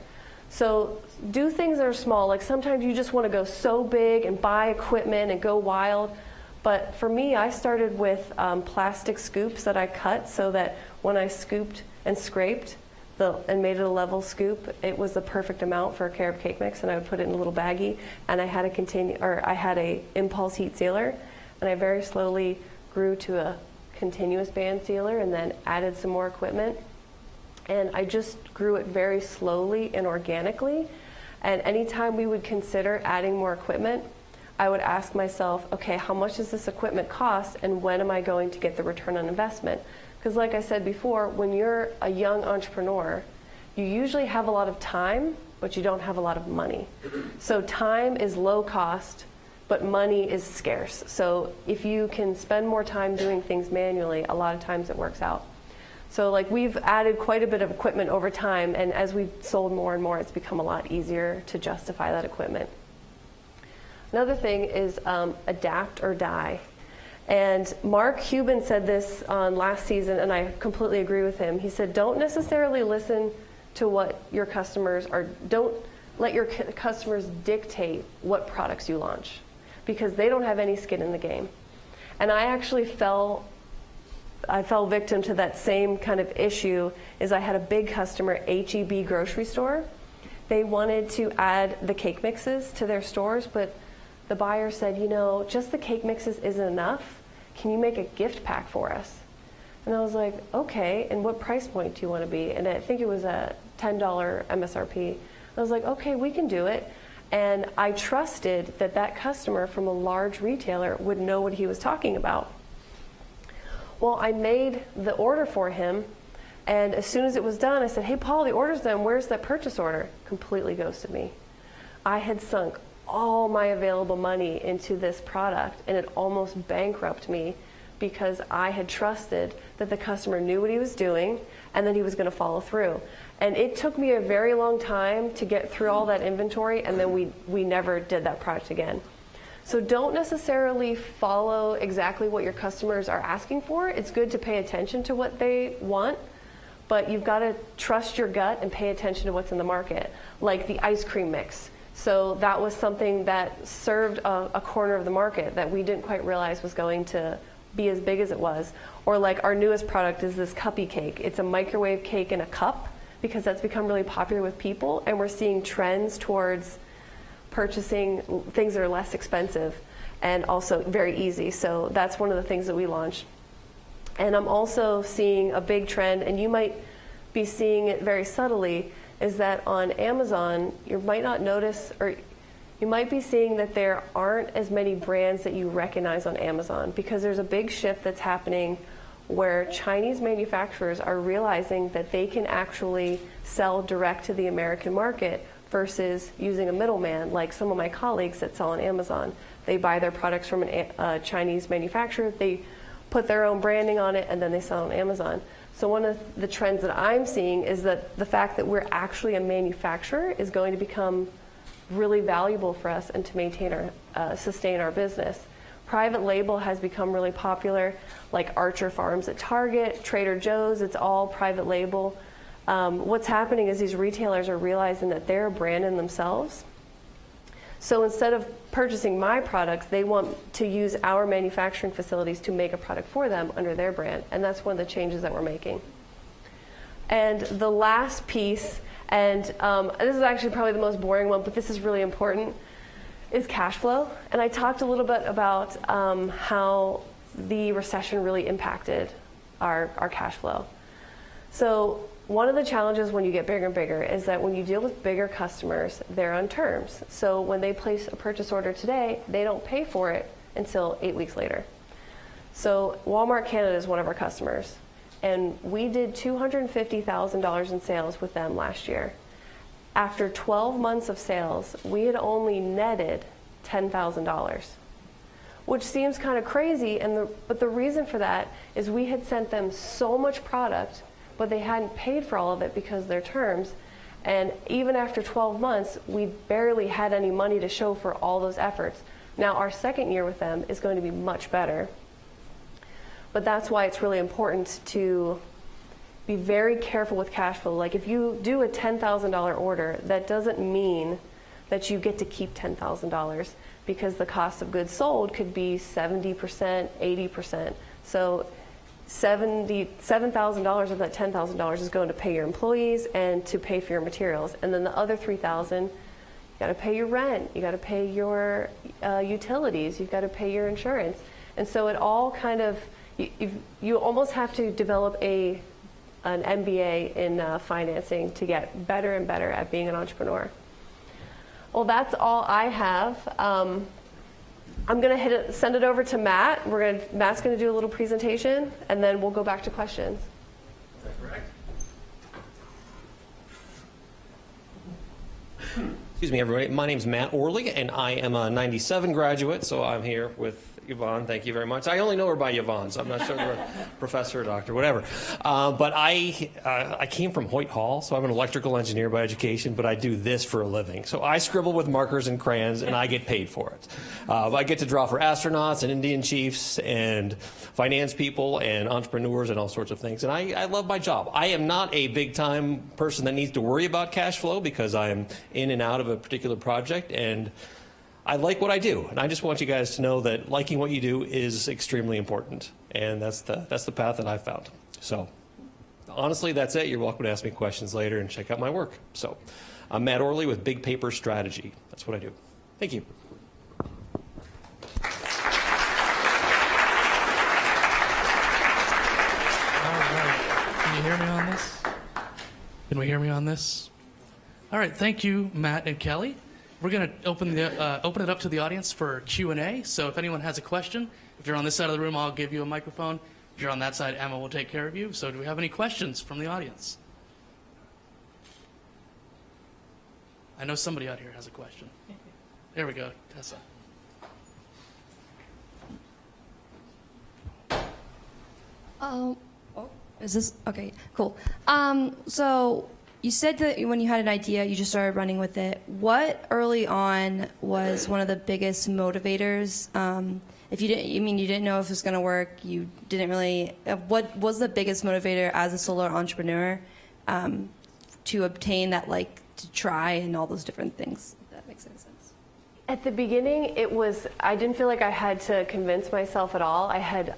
So do things that are small. Like sometimes you just want to go so big and buy equipment and go wild. But for me, I started with plastic scoops that I cut so that when I scooped and scraped and made it a level scoop, it was the perfect amount for a carob cake mix, and I would put it in a little baggie. And I had a impulse heat sealer, and I very slowly grew to a continuous band sealer, and then added some more equipment. And I just grew it very slowly and organically. And anytime we would consider adding more equipment, I would ask myself, okay, how much does this equipment cost, and when am I going to get the return on investment? Because like I said before, when you're a young entrepreneur, you usually have a lot of time, but you don't have a lot of money. So time is low cost, but money is scarce. So if you can spend more time doing things manually, a lot of times it works out. So like we've added quite a bit of equipment over time, and as we've sold more and more, it's become a lot easier to justify that equipment. Another thing is adapt or die. And Mark Cuban said this on last season, and I completely agree with him. He said, don't necessarily listen to what your customers are, don't let your customers dictate what products you launch, because they don't have any skin in the game. And I actually fell victim to that same kind of issue. Is I had a big customer, H-E-B grocery store. They wanted to add the cake mixes to their stores, but the buyer said, you know, just the cake mixes isn't enough. Can you make a gift pack for us? And I was like, okay, and what price point do you want to be? And I think it was a $10 MSRP. I was like, okay, we can do it. And I trusted that that customer from a large retailer would know what he was talking about. Well, I made the order for him, and as soon as it was done, I said, hey, Paul, the order's done. Where's that purchase order? Completely ghosted me. I had sunk all my available money into this product, and it almost bankrupted me because I had trusted that the customer knew what he was doing and that he was going to follow through. And it took me a very long time to get through all that inventory, and then we never did that product again. So don't necessarily follow exactly what your customers are asking for. It's good to pay attention to what they want, but you've got to trust your gut and pay attention to what's in the market, like the ice cream mix. So that was something that served a corner of the market that we didn't quite realize was going to be as big as it was. Or like our newest product is this cuppy cake. It's a microwave cake in a cup, because that's become really popular with people, and we're seeing trends towards purchasing things that are less expensive and also very easy. So that's one of the things that we launched. And I'm also seeing a big trend, and you might be seeing it very subtly, is that on Amazon, you might not notice, or you might be seeing that there aren't as many brands that you recognize on Amazon, because there's a big shift that's happening where Chinese manufacturers are realizing that they can actually sell direct to the American market versus using a middleman, like some of my colleagues that sell on Amazon. They buy their products from a Chinese manufacturer, they put their own branding on it, and then they sell on Amazon. So one of the trends that I'm seeing is that the fact that we're actually a manufacturer is going to become really valuable for us and to maintain sustain our business. Private label has become really popular, like Archer Farms at Target, Trader Joe's, it's all private label. What's happening is these retailers are realizing that they're a brand in themselves. So instead of purchasing my products, they want to use our manufacturing facilities to make a product for them under their brand. And that's one of the changes that we're making. And the last piece, and this is actually probably the most boring one, but this is really important, is cash flow. And I talked a little bit about how the recession really impacted our cash flow. So one of the challenges when you get bigger and bigger is that when you deal with bigger customers, they're on terms. So when they place a purchase order today, they don't pay for it until 8 weeks later. So Walmart Canada is one of our customers. And we did $250,000 in sales with them last year. After 12 months of sales, we had only netted $10,000, which seems kind of crazy. But the reason for that is we had sent them so much product, but they hadn't paid for all of it because of their terms. And even after 12 months, we barely had any money to show for all those efforts. Now, our second year with them is going to be much better. But that's why it's really important to be very careful with cash flow. Like if you do a $10,000 order, that doesn't mean that you get to keep $10,000 because the cost of goods sold could be 70%, 80%. So $7,000 of that $10,000 is going to pay your employees and to pay for your materials. And then the other $3,000, you got to pay your rent, you got to pay your utilities, you've got to pay your insurance. And so it all kind of, you almost have to develop an MBA in financing to get better and better at being an entrepreneur. Well, that's all I have. I'm going to send it over to Matt. Matt's going to do a little presentation, and then we'll go back to questions. That's correct. Excuse me, everybody. My name's Matt Orley, and I am a 97 graduate, so I'm here with Yvonne. Thank you very much. I only know her by Yvonne, so I'm not sure if we're a professor or doctor, whatever. But I came from Hoyt Hall, so I'm an electrical engineer by education, but I do this for a living. So I scribble with markers and crayons, and I get paid for it. I get to draw for astronauts and Indian chiefs and finance people and entrepreneurs and all sorts of things. And I love my job. I am not a big-time person that needs to worry about cash flow because I am in and out of a particular project, and I like what I do, and I just want you guys to know that liking what you do is extremely important, and that's the path that I found. So, honestly, that's it. You're welcome to ask me questions later and check out my work. So, I'm Matt Orley with Big Paper Strategy. That's what I do. Thank you. All right. Can you hear me on this? Can we hear me on this? All right. Thank you, Matt and Kelly. We're going to open it up to the audience for Q&A. So if anyone has a question, if you're on this side of the room, I'll give you a microphone. If you're on that side, Emma will take care of you. So do we have any questions from the audience? I know somebody out here has a question. There we go, Tessa. Is this okay? Cool. So you said that when you had an idea, you just started running with it. What early on was one of the biggest motivators? If you didn't, you didn't know if it was going to work. You didn't really. What was the biggest motivator as a solo entrepreneur to obtain that, to try and all those different things? If that makes any sense. At the beginning, I didn't feel like I had to convince myself at all. I had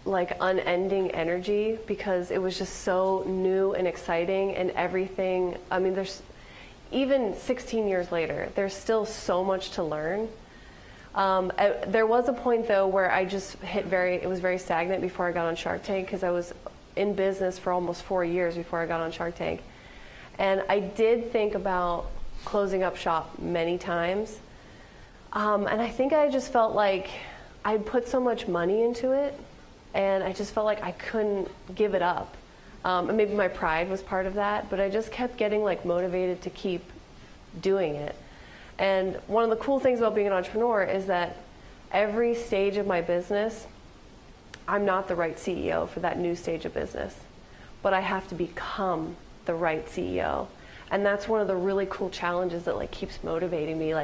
unending energy because it was just so new and exciting and everything. I mean, there's even 16 years later, there's still so much to learn. There was a point though where I just it was very stagnant before I got on Shark Tank because I was in business for almost 4 years before I got on Shark Tank. And I did think about closing up shop many times. And I think I just felt like I'd put so much money into it, and I just felt like I couldn't give it up. And maybe my pride was part of that, but I just kept getting motivated to keep doing it. And one of the cool things about being an entrepreneur is that every stage of my business, I'm not the right CEO for that new stage of business, but I have to become the right CEO. And that's one of the really cool challenges that keeps motivating me.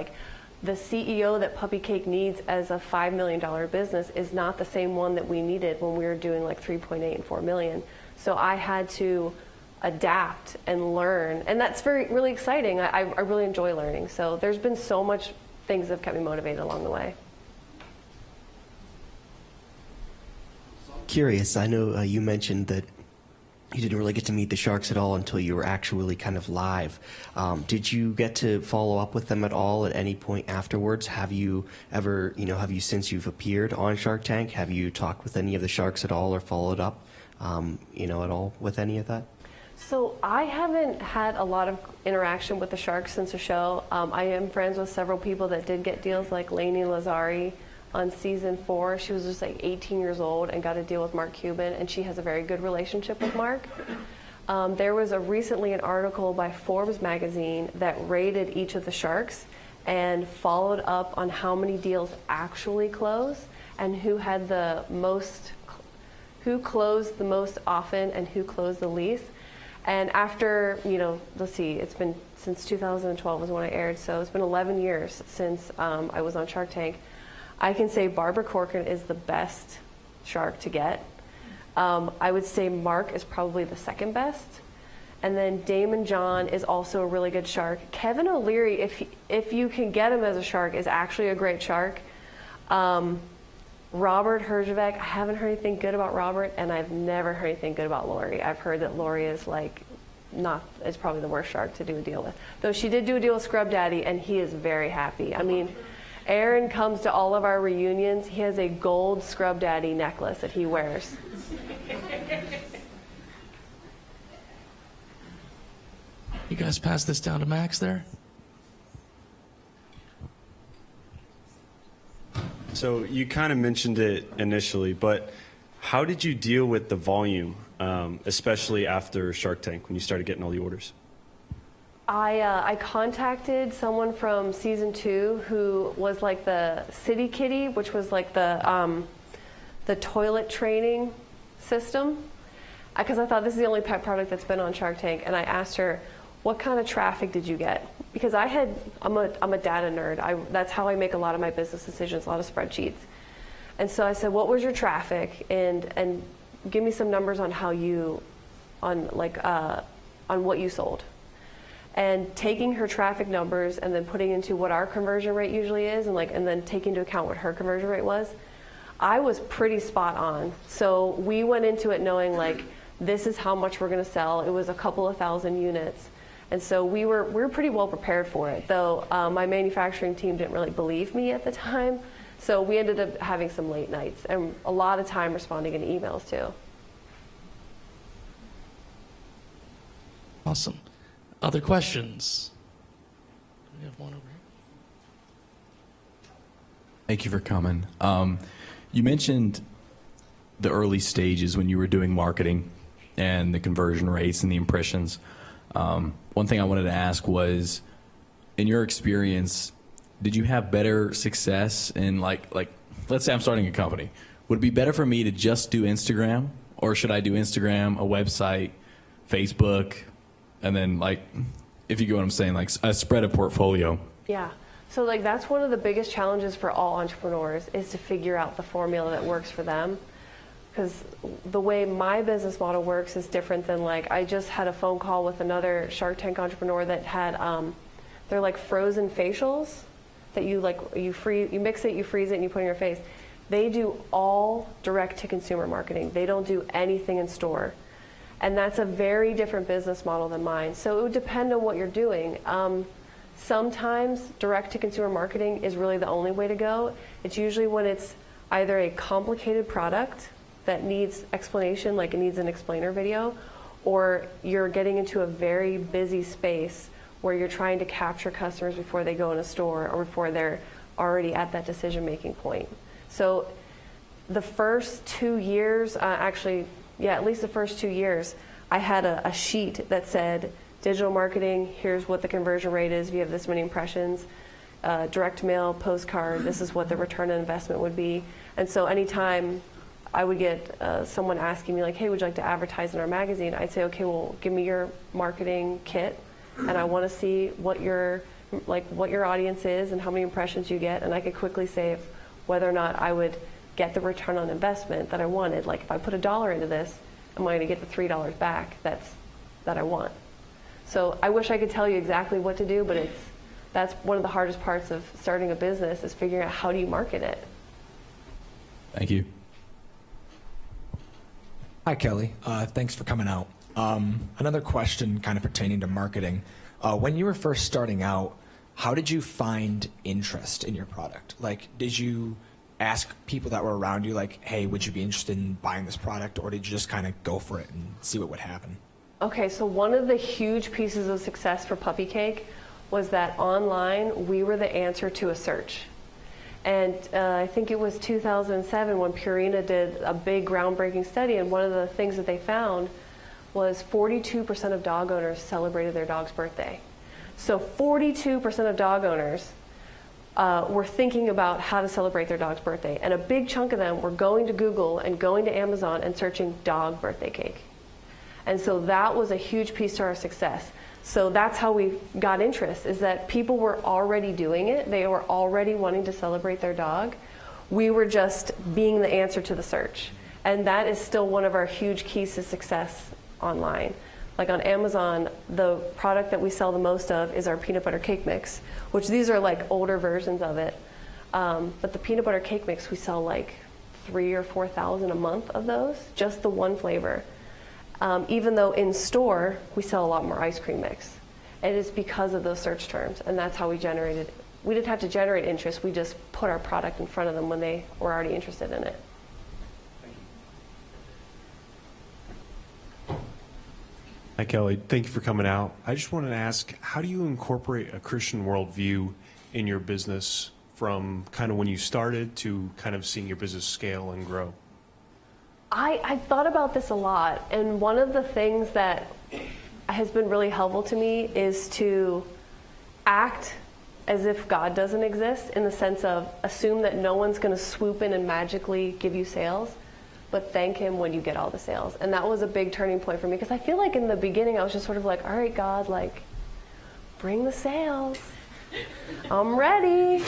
The CEO that Puppy Cake needs as a $5 million business is not the same one that we needed when we were doing 3.8 and 4 million. So I had to adapt and learn, and that's really exciting. I really enjoy learning. So there's been so much things that have kept me motivated along the way. Curious, I know you mentioned that you didn't really get to meet the sharks at all until you were actually kind of live. Did you get to follow up with them at all at any point afterwards? Have you ever, since you've appeared on Shark Tank, have you talked with any of the sharks at all or followed up, at all with any of that? So I haven't had a lot of interaction with the sharks since the show. I am friends with several people that did get deals, like Lainey Lazari on season 4. She was just like 18 years old and got a deal with Mark Cuban, and she has a very good relationship with Mark. There was recently an article by Forbes magazine that rated each of the sharks and followed up on how many deals actually closed and who closed the most often and who closed the least. And after, let's see, it's been since 2012 was when I aired, so it's been 11 years since I was on Shark Tank. I can say Barbara Corcoran is the best shark to get. I would say Mark is probably the second best. And then Damon John is also a really good shark. Kevin O'Leary, if you can get him as a shark, is actually a great shark. Robert Herjavec, I haven't heard anything good about Robert, and I've never heard anything good about Lori. I've heard that Lori is is probably the worst shark to do a deal with. Though she did do a deal with Scrub Daddy, and he is very happy. I mean, Aaron comes to all of our reunions. He has a gold Scrub Daddy necklace that he wears. You guys pass this down to Max there? So you kind of mentioned it initially, but how did you deal with the volume, especially after Shark Tank when you started getting all the orders? I contacted someone from season 2 who was like the City Kitty, which was like the toilet training system, because I thought this is the only pet product that's been on Shark Tank, and I asked her, what kind of traffic did you get? Because I'm a data nerd. That's how I make a lot of my business decisions, a lot of spreadsheets. And so I said, what was your traffic? And give me some numbers on on what you sold. And taking her traffic numbers and then putting into what our conversion rate usually is, and then taking into account what her conversion rate was, I was pretty spot on. So we went into it knowing this is how much we're going to sell. It was a couple of thousand units. And so we were pretty well prepared for it, though my manufacturing team didn't really believe me at the time. So we ended up having some late nights and a lot of time responding in emails too. Awesome. Other questions? We have one over here. Thank you for coming. You mentioned the early stages when you were doing marketing and the conversion rates and the impressions. One thing I wanted to ask was, in your experience, did you have better success in let's say I'm starting a company. Would it be better for me to just do Instagram, or should I do Instagram, a website, Facebook, and then if you get what I'm saying, a spread of portfolio? Yeah. So that's one of the biggest challenges for all entrepreneurs is to figure out the formula that works for them. Because the way my business model works is different than I just had a phone call with another Shark Tank entrepreneur that had they're like frozen facials that you mix it, you freeze it, and you put in your face. They do all direct to consumer marketing. They don't do anything in store. And that's a very different business model than mine. So it would depend on what you're doing. Sometimes direct to consumer marketing is really the only way to go. It's usually when it's either a complicated product that needs explanation, like it needs an explainer video, or you're getting into a very busy space where you're trying to capture customers before they go in a store or before they're already at that decision-making point. So the first 2 years, at least the first 2 years, I had a sheet that said, digital marketing, here's what the conversion rate is if you have this many impressions, direct mail, postcard, this is what the return on investment would be. And so anytime I would get someone asking me hey, would you like to advertise in our magazine? I'd say, okay, well, give me your marketing kit, and I want to see what your audience is and how many impressions you get, and I could quickly say whether or not I would get the return on investment that I wanted. If I put $1 into this, am I going to get the $3 back that I want? So I wish I could tell you exactly what to do, but that's one of the hardest parts of starting a business, is figuring out how do you market it. Thank you. Hi, Kelly. Thanks for coming out. Another question kind of pertaining to marketing. When you were first starting out, how did you find interest in your product? Like, did you ask people that were around you, like, hey, would you be interested in buying this product? Or did you just kind of go for it and see what would happen? Okay, so one of the huge pieces of success for Puppy Cake was that online we were the answer to a search. And I think it was 2007 when Purina did a big groundbreaking study, and one of the things that they found was 42% of dog owners celebrated their dog's birthday. So 42% of dog owners were thinking about how to celebrate their dog's birthday, and a big chunk of them were going to Google and going to Amazon and searching dog birthday cake. And so that was a huge piece to our success. So that's how we got interest, is that people were already doing it. They were already wanting to celebrate their dog. We were just being the answer to the search. And that is still one of our huge keys to success online. Like on Amazon, the product that we sell the most of is our peanut butter cake mix, which these are like older versions of it. But the peanut butter cake mix, we sell like 3,000 or 4,000 a month of those, just the one flavor. Even though in store, we sell a lot more ice cream mix. And it's because of those search terms, and that's how we generated. We didn't have to generate interest, we just put our product in front of them when they were already interested in it. Hi, Kelly. Thank you for coming out. I just wanted to ask, how do you incorporate a Christian worldview in your business from kind of when you started to kind of seeing your business scale and grow? I've thought about this a lot, and one of the things that has been really helpful to me is to act as if God doesn't exist, in the sense of assume that no one's going to swoop in and magically give you sales, but thank him when you get all the sales. And that was a big turning point for me, because I feel like in the beginning I was just sort of like, all right, God, like, bring the sales. I'm ready.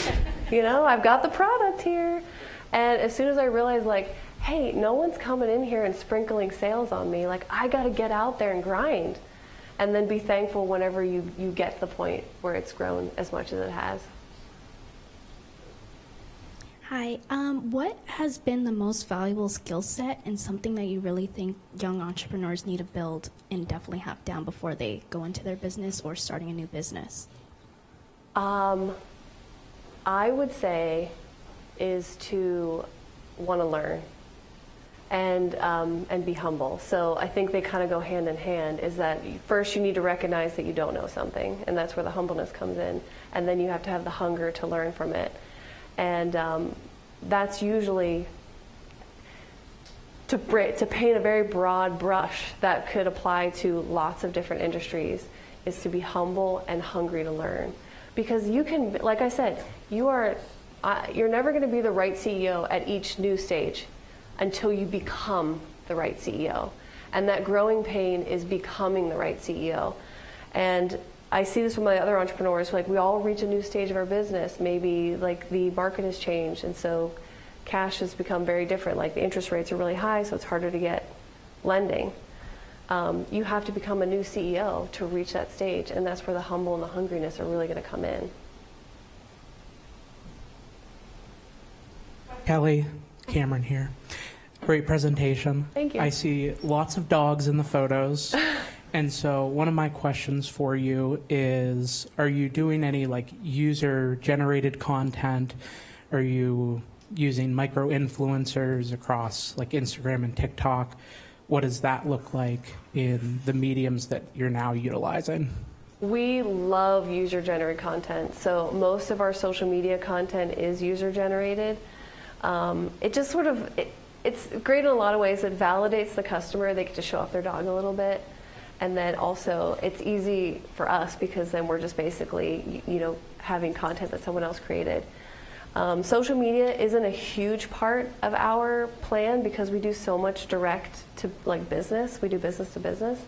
You know, I've got the product here. And as soon as I realized, like, hey, no one's coming in here and sprinkling sales on me. Like, I got to get out there and grind. And then be thankful whenever you get to the point where it's grown as much as it has. Hi. What has been the most valuable skill set and something that you really think young entrepreneurs need to build and definitely have down before they go into their business or starting a new business? I would say is to want to learn and be humble. So I think they kind of go hand in hand, is that first you need to recognize that you don't know something, and that's where the humbleness comes in. And then you have to have the hunger to learn from it. And that's usually, to paint a very broad brush that could apply to lots of different industries, is to be humble and hungry to learn. Because you can, like I said, you're never going to be the right CEO at each new stage until you become the right CEO. And that growing pain is becoming the right CEO. And I see this with my other entrepreneurs, like we all reach a new stage of our business. Maybe like the market has changed, and so cash has become very different. Like the interest rates are really high, so it's harder to get lending. You have to become a new CEO to reach that stage, and that's where the humble and the hungriness are really going to come in. Kelly, Cameron here. Great presentation. Thank you. I see lots of dogs in the photos. And so one of my questions for you is, are you doing any like user-generated content? Are you using micro-influencers across like Instagram and TikTok? What does that look like in the mediums that you're now utilizing? We love user-generated content. So most of our social media content is user-generated. It just sort of, it's great in a lot of ways. It validates the customer. They get to show off their dog a little bit. And then also it's easy for us because then we're just basically, having content that someone else created. Social media isn't a huge part of our plan because we do so much direct to like business. We do business to business.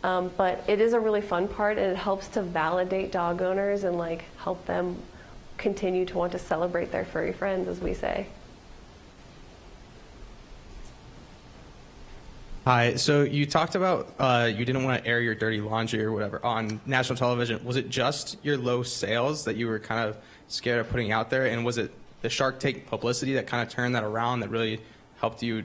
But it is a really fun part, and it helps to validate dog owners and like help them continue to want to celebrate their furry friends, as we say. Hi. So you talked about you didn't want to air your dirty laundry or whatever on national television. Was it just your low sales that you were kind of scared of putting out there, and was it the Shark Tank publicity that kind of turned that around that really helped you,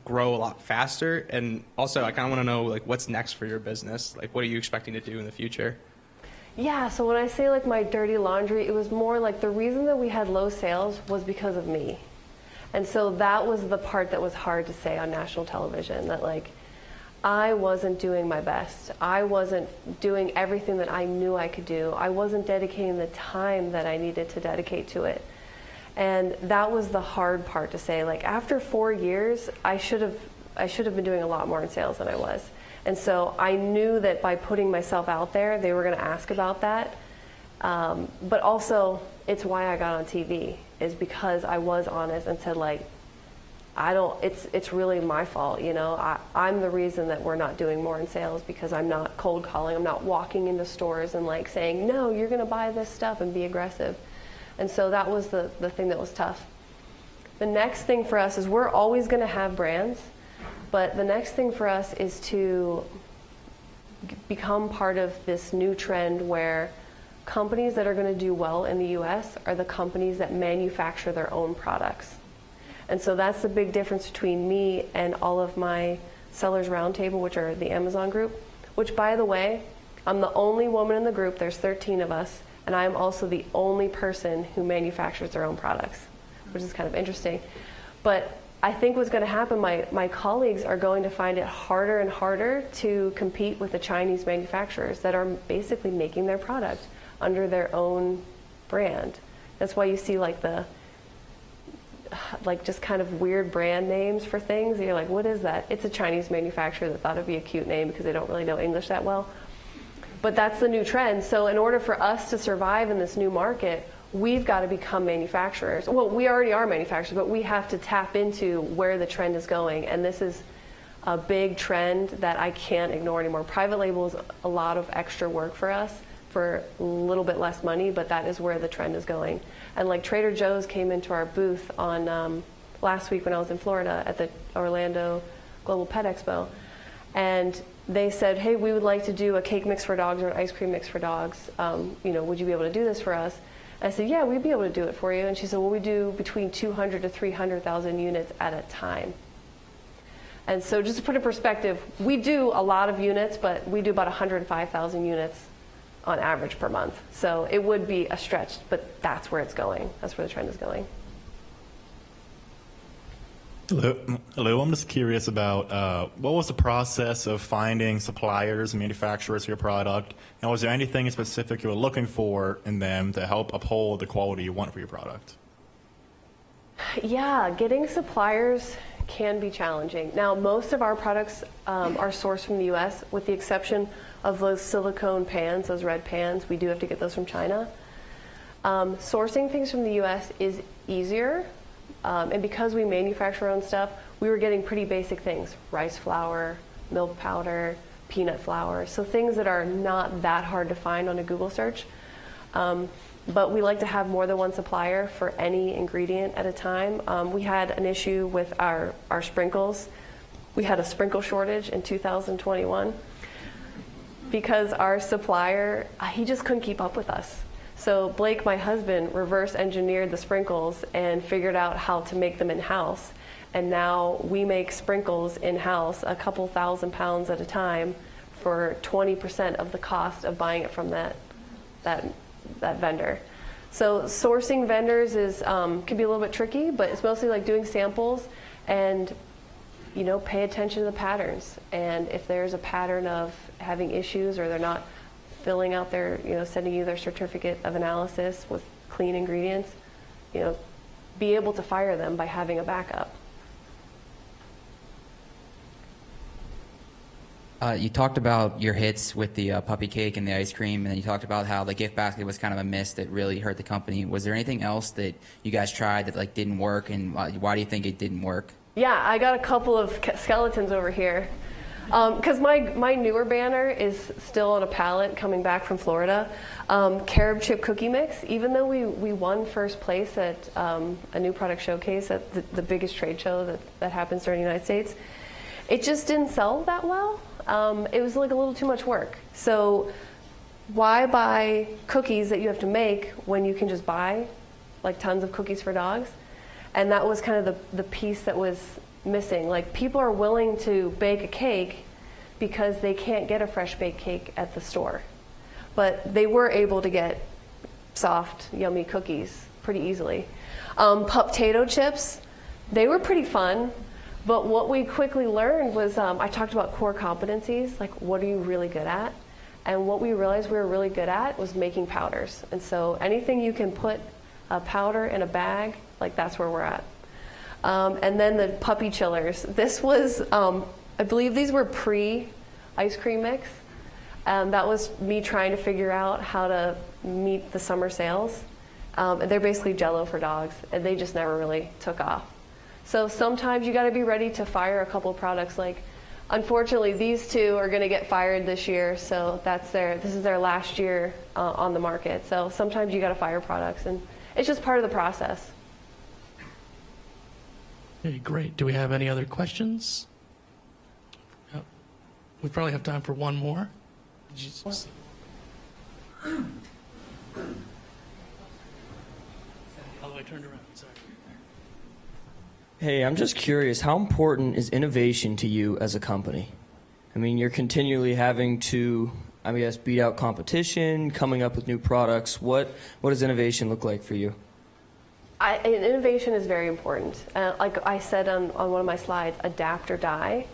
grow a lot faster? And also, I kind of want to know, like, what's next for your business? Like, what are you expecting to do in the future? Yeah, so when I say like my dirty laundry, it was more like the reason that we had low sales was because of me. And so that was the part that was hard to say on national television, that like I wasn't doing my best. I wasn't doing everything that I knew I could do. I wasn't dedicating the time that I needed to dedicate to it. And that was the hard part to say. Like after 4 years, I should have been doing a lot more in sales than I was. And so I knew that by putting myself out there, they were going to ask about that. But also, it's why I got on TV, is because I was honest and said, like, it's really my fault, I'm the reason that we're not doing more in sales, because I'm not cold calling, I'm not walking into stores and like saying, no, you're going to buy this stuff, and be aggressive. And so that was the thing that was tough. The next thing for us is we're always going to have brands, but the next thing for us is to become part of this new trend where companies that are going to do well in the US are the companies that manufacture their own products. And so that's the big difference between me and all of my Sellers Roundtable, which are the Amazon group, which, by the way, I'm the only woman in the group. There's 13 of us, and I'm also the only person who manufactures their own products, which is kind of interesting. But I think what's going to happen, my colleagues are going to find it harder and harder to compete with the Chinese manufacturers that are basically making their product under their own brand. That's why you see just kind of weird brand names for things. You're like, what is that? It's a Chinese manufacturer that thought it'd be a cute name because they don't really know English that well. But that's the new trend. So in order for us to survive in this new market, we've got to become manufacturers. Well, we already are manufacturers, but we have to tap into where the trend is going. And this is a big trend that I can't ignore anymore. Private label is a lot of extra work for us for a little bit less money, but that is where the trend is going. And like Trader Joe's came into our booth on last week when I was in Florida at the Orlando Global Pet Expo, and they said, hey, we would like to do a cake mix for dogs or an ice cream mix for dogs. Would you be able to do this for us? And I said, yeah, we'd be able to do it for you. And she said, well, we do between 200 to 300,000 units at a time. And so just to put in perspective, we do a lot of units, but we do about 105,000 units on average per month. So it would be a stretch, but that's where it's going. That's where the trend is going. Hello. I'm just curious about what was the process of finding suppliers and manufacturers for your product, and was there anything specific you were looking for in them to help uphold the quality you want for your product? Yeah, getting suppliers can be challenging. Now, most of our products are sourced from the U.S., with the exception of those silicone pans, those red pans. We do have to get those from China. Sourcing things from the U.S. is easier, and because we manufacture our own stuff, we were getting pretty basic things: rice flour, milk powder, peanut flour, so things that are not that hard to find on a Google search. But we like to have more than one supplier for any ingredient at a time. We had an issue with our sprinkles. We had a sprinkle shortage in 2021 because our supplier, he just couldn't keep up with us. So Blake, my husband, reverse engineered the sprinkles and figured out how to make them in-house. And now we make sprinkles in-house, a couple thousand pounds at a time, for 20% of the cost of buying it from that vendor. So sourcing vendors can be a little bit tricky, but it's mostly like doing samples and pay attention to the patterns. And if there's a pattern of having issues, or they're not filling out their, sending you their certificate of analysis with clean ingredients, be able to fire them by having a backup. You talked about your hits with the puppy cake and the ice cream, and then you talked about how the gift basket was kind of a miss that really hurt the company. Was there anything else that you guys tried that didn't work, and why do you think it didn't work? Yeah, I got a couple of skeletons over here. Because my newer banner is still on a pallet coming back from Florida. Carob chip cookie mix, even though we won first place at a new product showcase at the biggest trade show that happens during the United States, it just didn't sell that well. It was like a little too much work. So why buy cookies that you have to make when you can just buy like tons of cookies for dogs? And that was kind of the piece that was missing. Like, people are willing to bake a cake because they can't get a fresh baked cake at the store. But they were able to get soft, yummy cookies pretty easily. Potato chips, they were pretty fun. But what we quickly learned was, I talked about core competencies, like what are you really good at? And what we realized we were really good at was making powders. And so anything you can put a powder in a bag, like that's where we're at. And then the puppy chillers. This was, I believe these were pre-ice cream mix. That was me trying to figure out how to meet the summer sales. And they're basically Jell-O for dogs, and they just never really took off. So sometimes you got to be ready to fire a couple of products. Like, unfortunately, these two are going to get fired this year, so this is their last year on the market. So sometimes you got to fire products, and it's just part of the process. Okay, great. Do we have any other questions? Yep. We probably have time for one more. Jesus. All the way turned around. Sorry. Hey, I'm just curious, how important is innovation to you as a company? I mean, you're continually having to, I guess, beat out competition, coming up with new products. What does innovation look like for you? Innovation is very important. Like I said on one of my slides, adapt or die.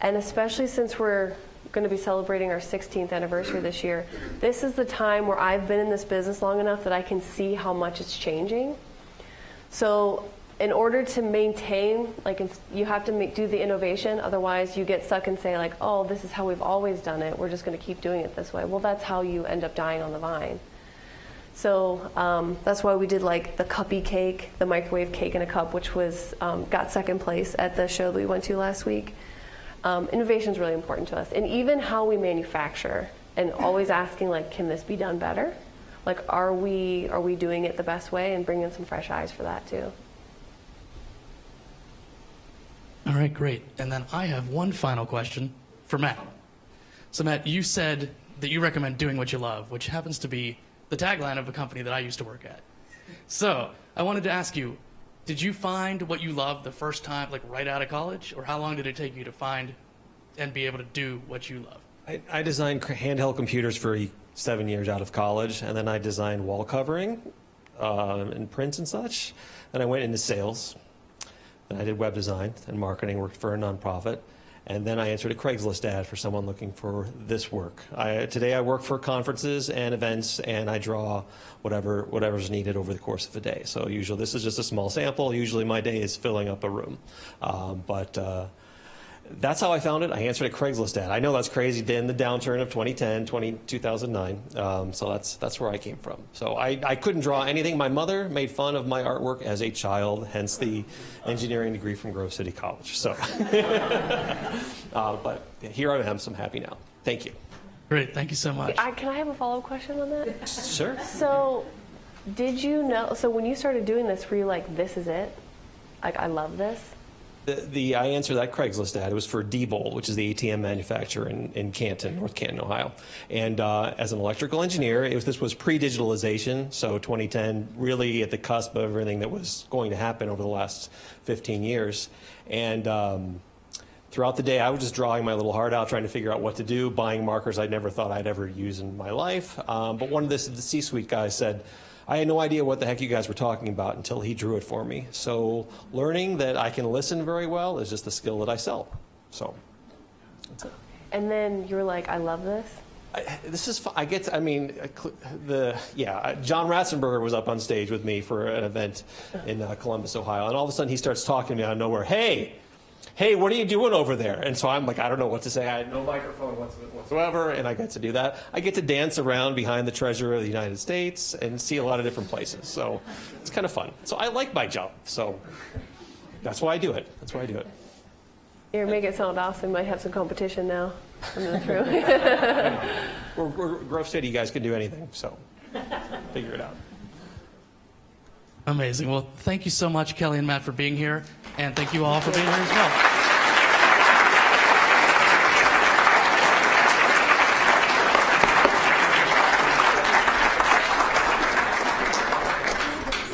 And especially since we're going to be celebrating our 16th anniversary this year, this is the time where I've been in this business long enough that I can see how much it's changing. So in order to maintain, like, you have to do the innovation, otherwise you get stuck and say, like, oh, this is how we've always done it, we're just going to keep doing it this way. Well, that's how you end up dying on the vine. So that's why we did, like, the cuppy cake, the microwave cake in a cup, which was got second place at the show that we went to last week. Innovation is really important to us, and even how we manufacture, and always asking, like, can this be done better? Like, are we doing it the best way, and bringing some fresh eyes for that too. All right, great. And then I have one final question for Matt. So Matt, you said that you recommend doing what you love, which happens to be the tagline of a company that I used to work at. So I wanted to ask you, did you find what you loved the first time, like right out of college? Or how long did it take you to find and be able to do what you love? I designed handheld computers for 7 years out of college, and then I designed wall covering and prints and such. Then I went into sales. Then I did web design and marketing, worked for a nonprofit. And then I answered a Craigslist ad for someone looking for this work. Today I work for conferences and events, and I draw whatever's needed over the course of a day. So usually, this is just a small sample. Usually my day is filling up a room. But that's how I found it. I answered a Craigslist ad. I know that's crazy in the downturn of 2010, 2009. So that's where I came from. So I couldn't draw anything. My mother made fun of my artwork as a child, hence the engineering degree from Grove City College. So, but here I am, so I'm happy now. Thank you. Great, thank you so much. Can I have a follow-up question on that? Sure. So did you know, so when you started doing this, were you like, this is it? Like, I love this? I answered that Craigslist ad. It was for Diebold, which is the ATM manufacturer in Canton, North Canton, Ohio. And as an electrical engineer, this was pre-digitalization, so 2010, really at the cusp of everything that was going to happen over the last 15 years. And throughout the day, I was just drawing my little heart out, trying to figure out what to do, buying markers I never thought I'd ever use in my life. But one of the C-suite guys said, I had no idea what the heck you guys were talking about until he drew it for me. So learning that I can listen very well is just a skill that I sell. So that's it. And then you were like, I love this? This is fun. John Ratzenberger was up on stage with me for an event in Columbus, Ohio. And all of a sudden he starts talking to me out of nowhere. Hey, what are you doing over there? And so I'm like, I don't know what to say. I had no microphone whatsoever, and I get to do that. I get to dance around behind the Treasurer of the United States and see a lot of different places. So it's kind of fun. So I like my job. So that's why I do it. You're making it sound awesome. Might have some competition now. We're Grove City. You guys can do anything. So figure it out. Amazing. Well, thank you so much, Kelly and Matt, for being here. And thank you all for being here as well.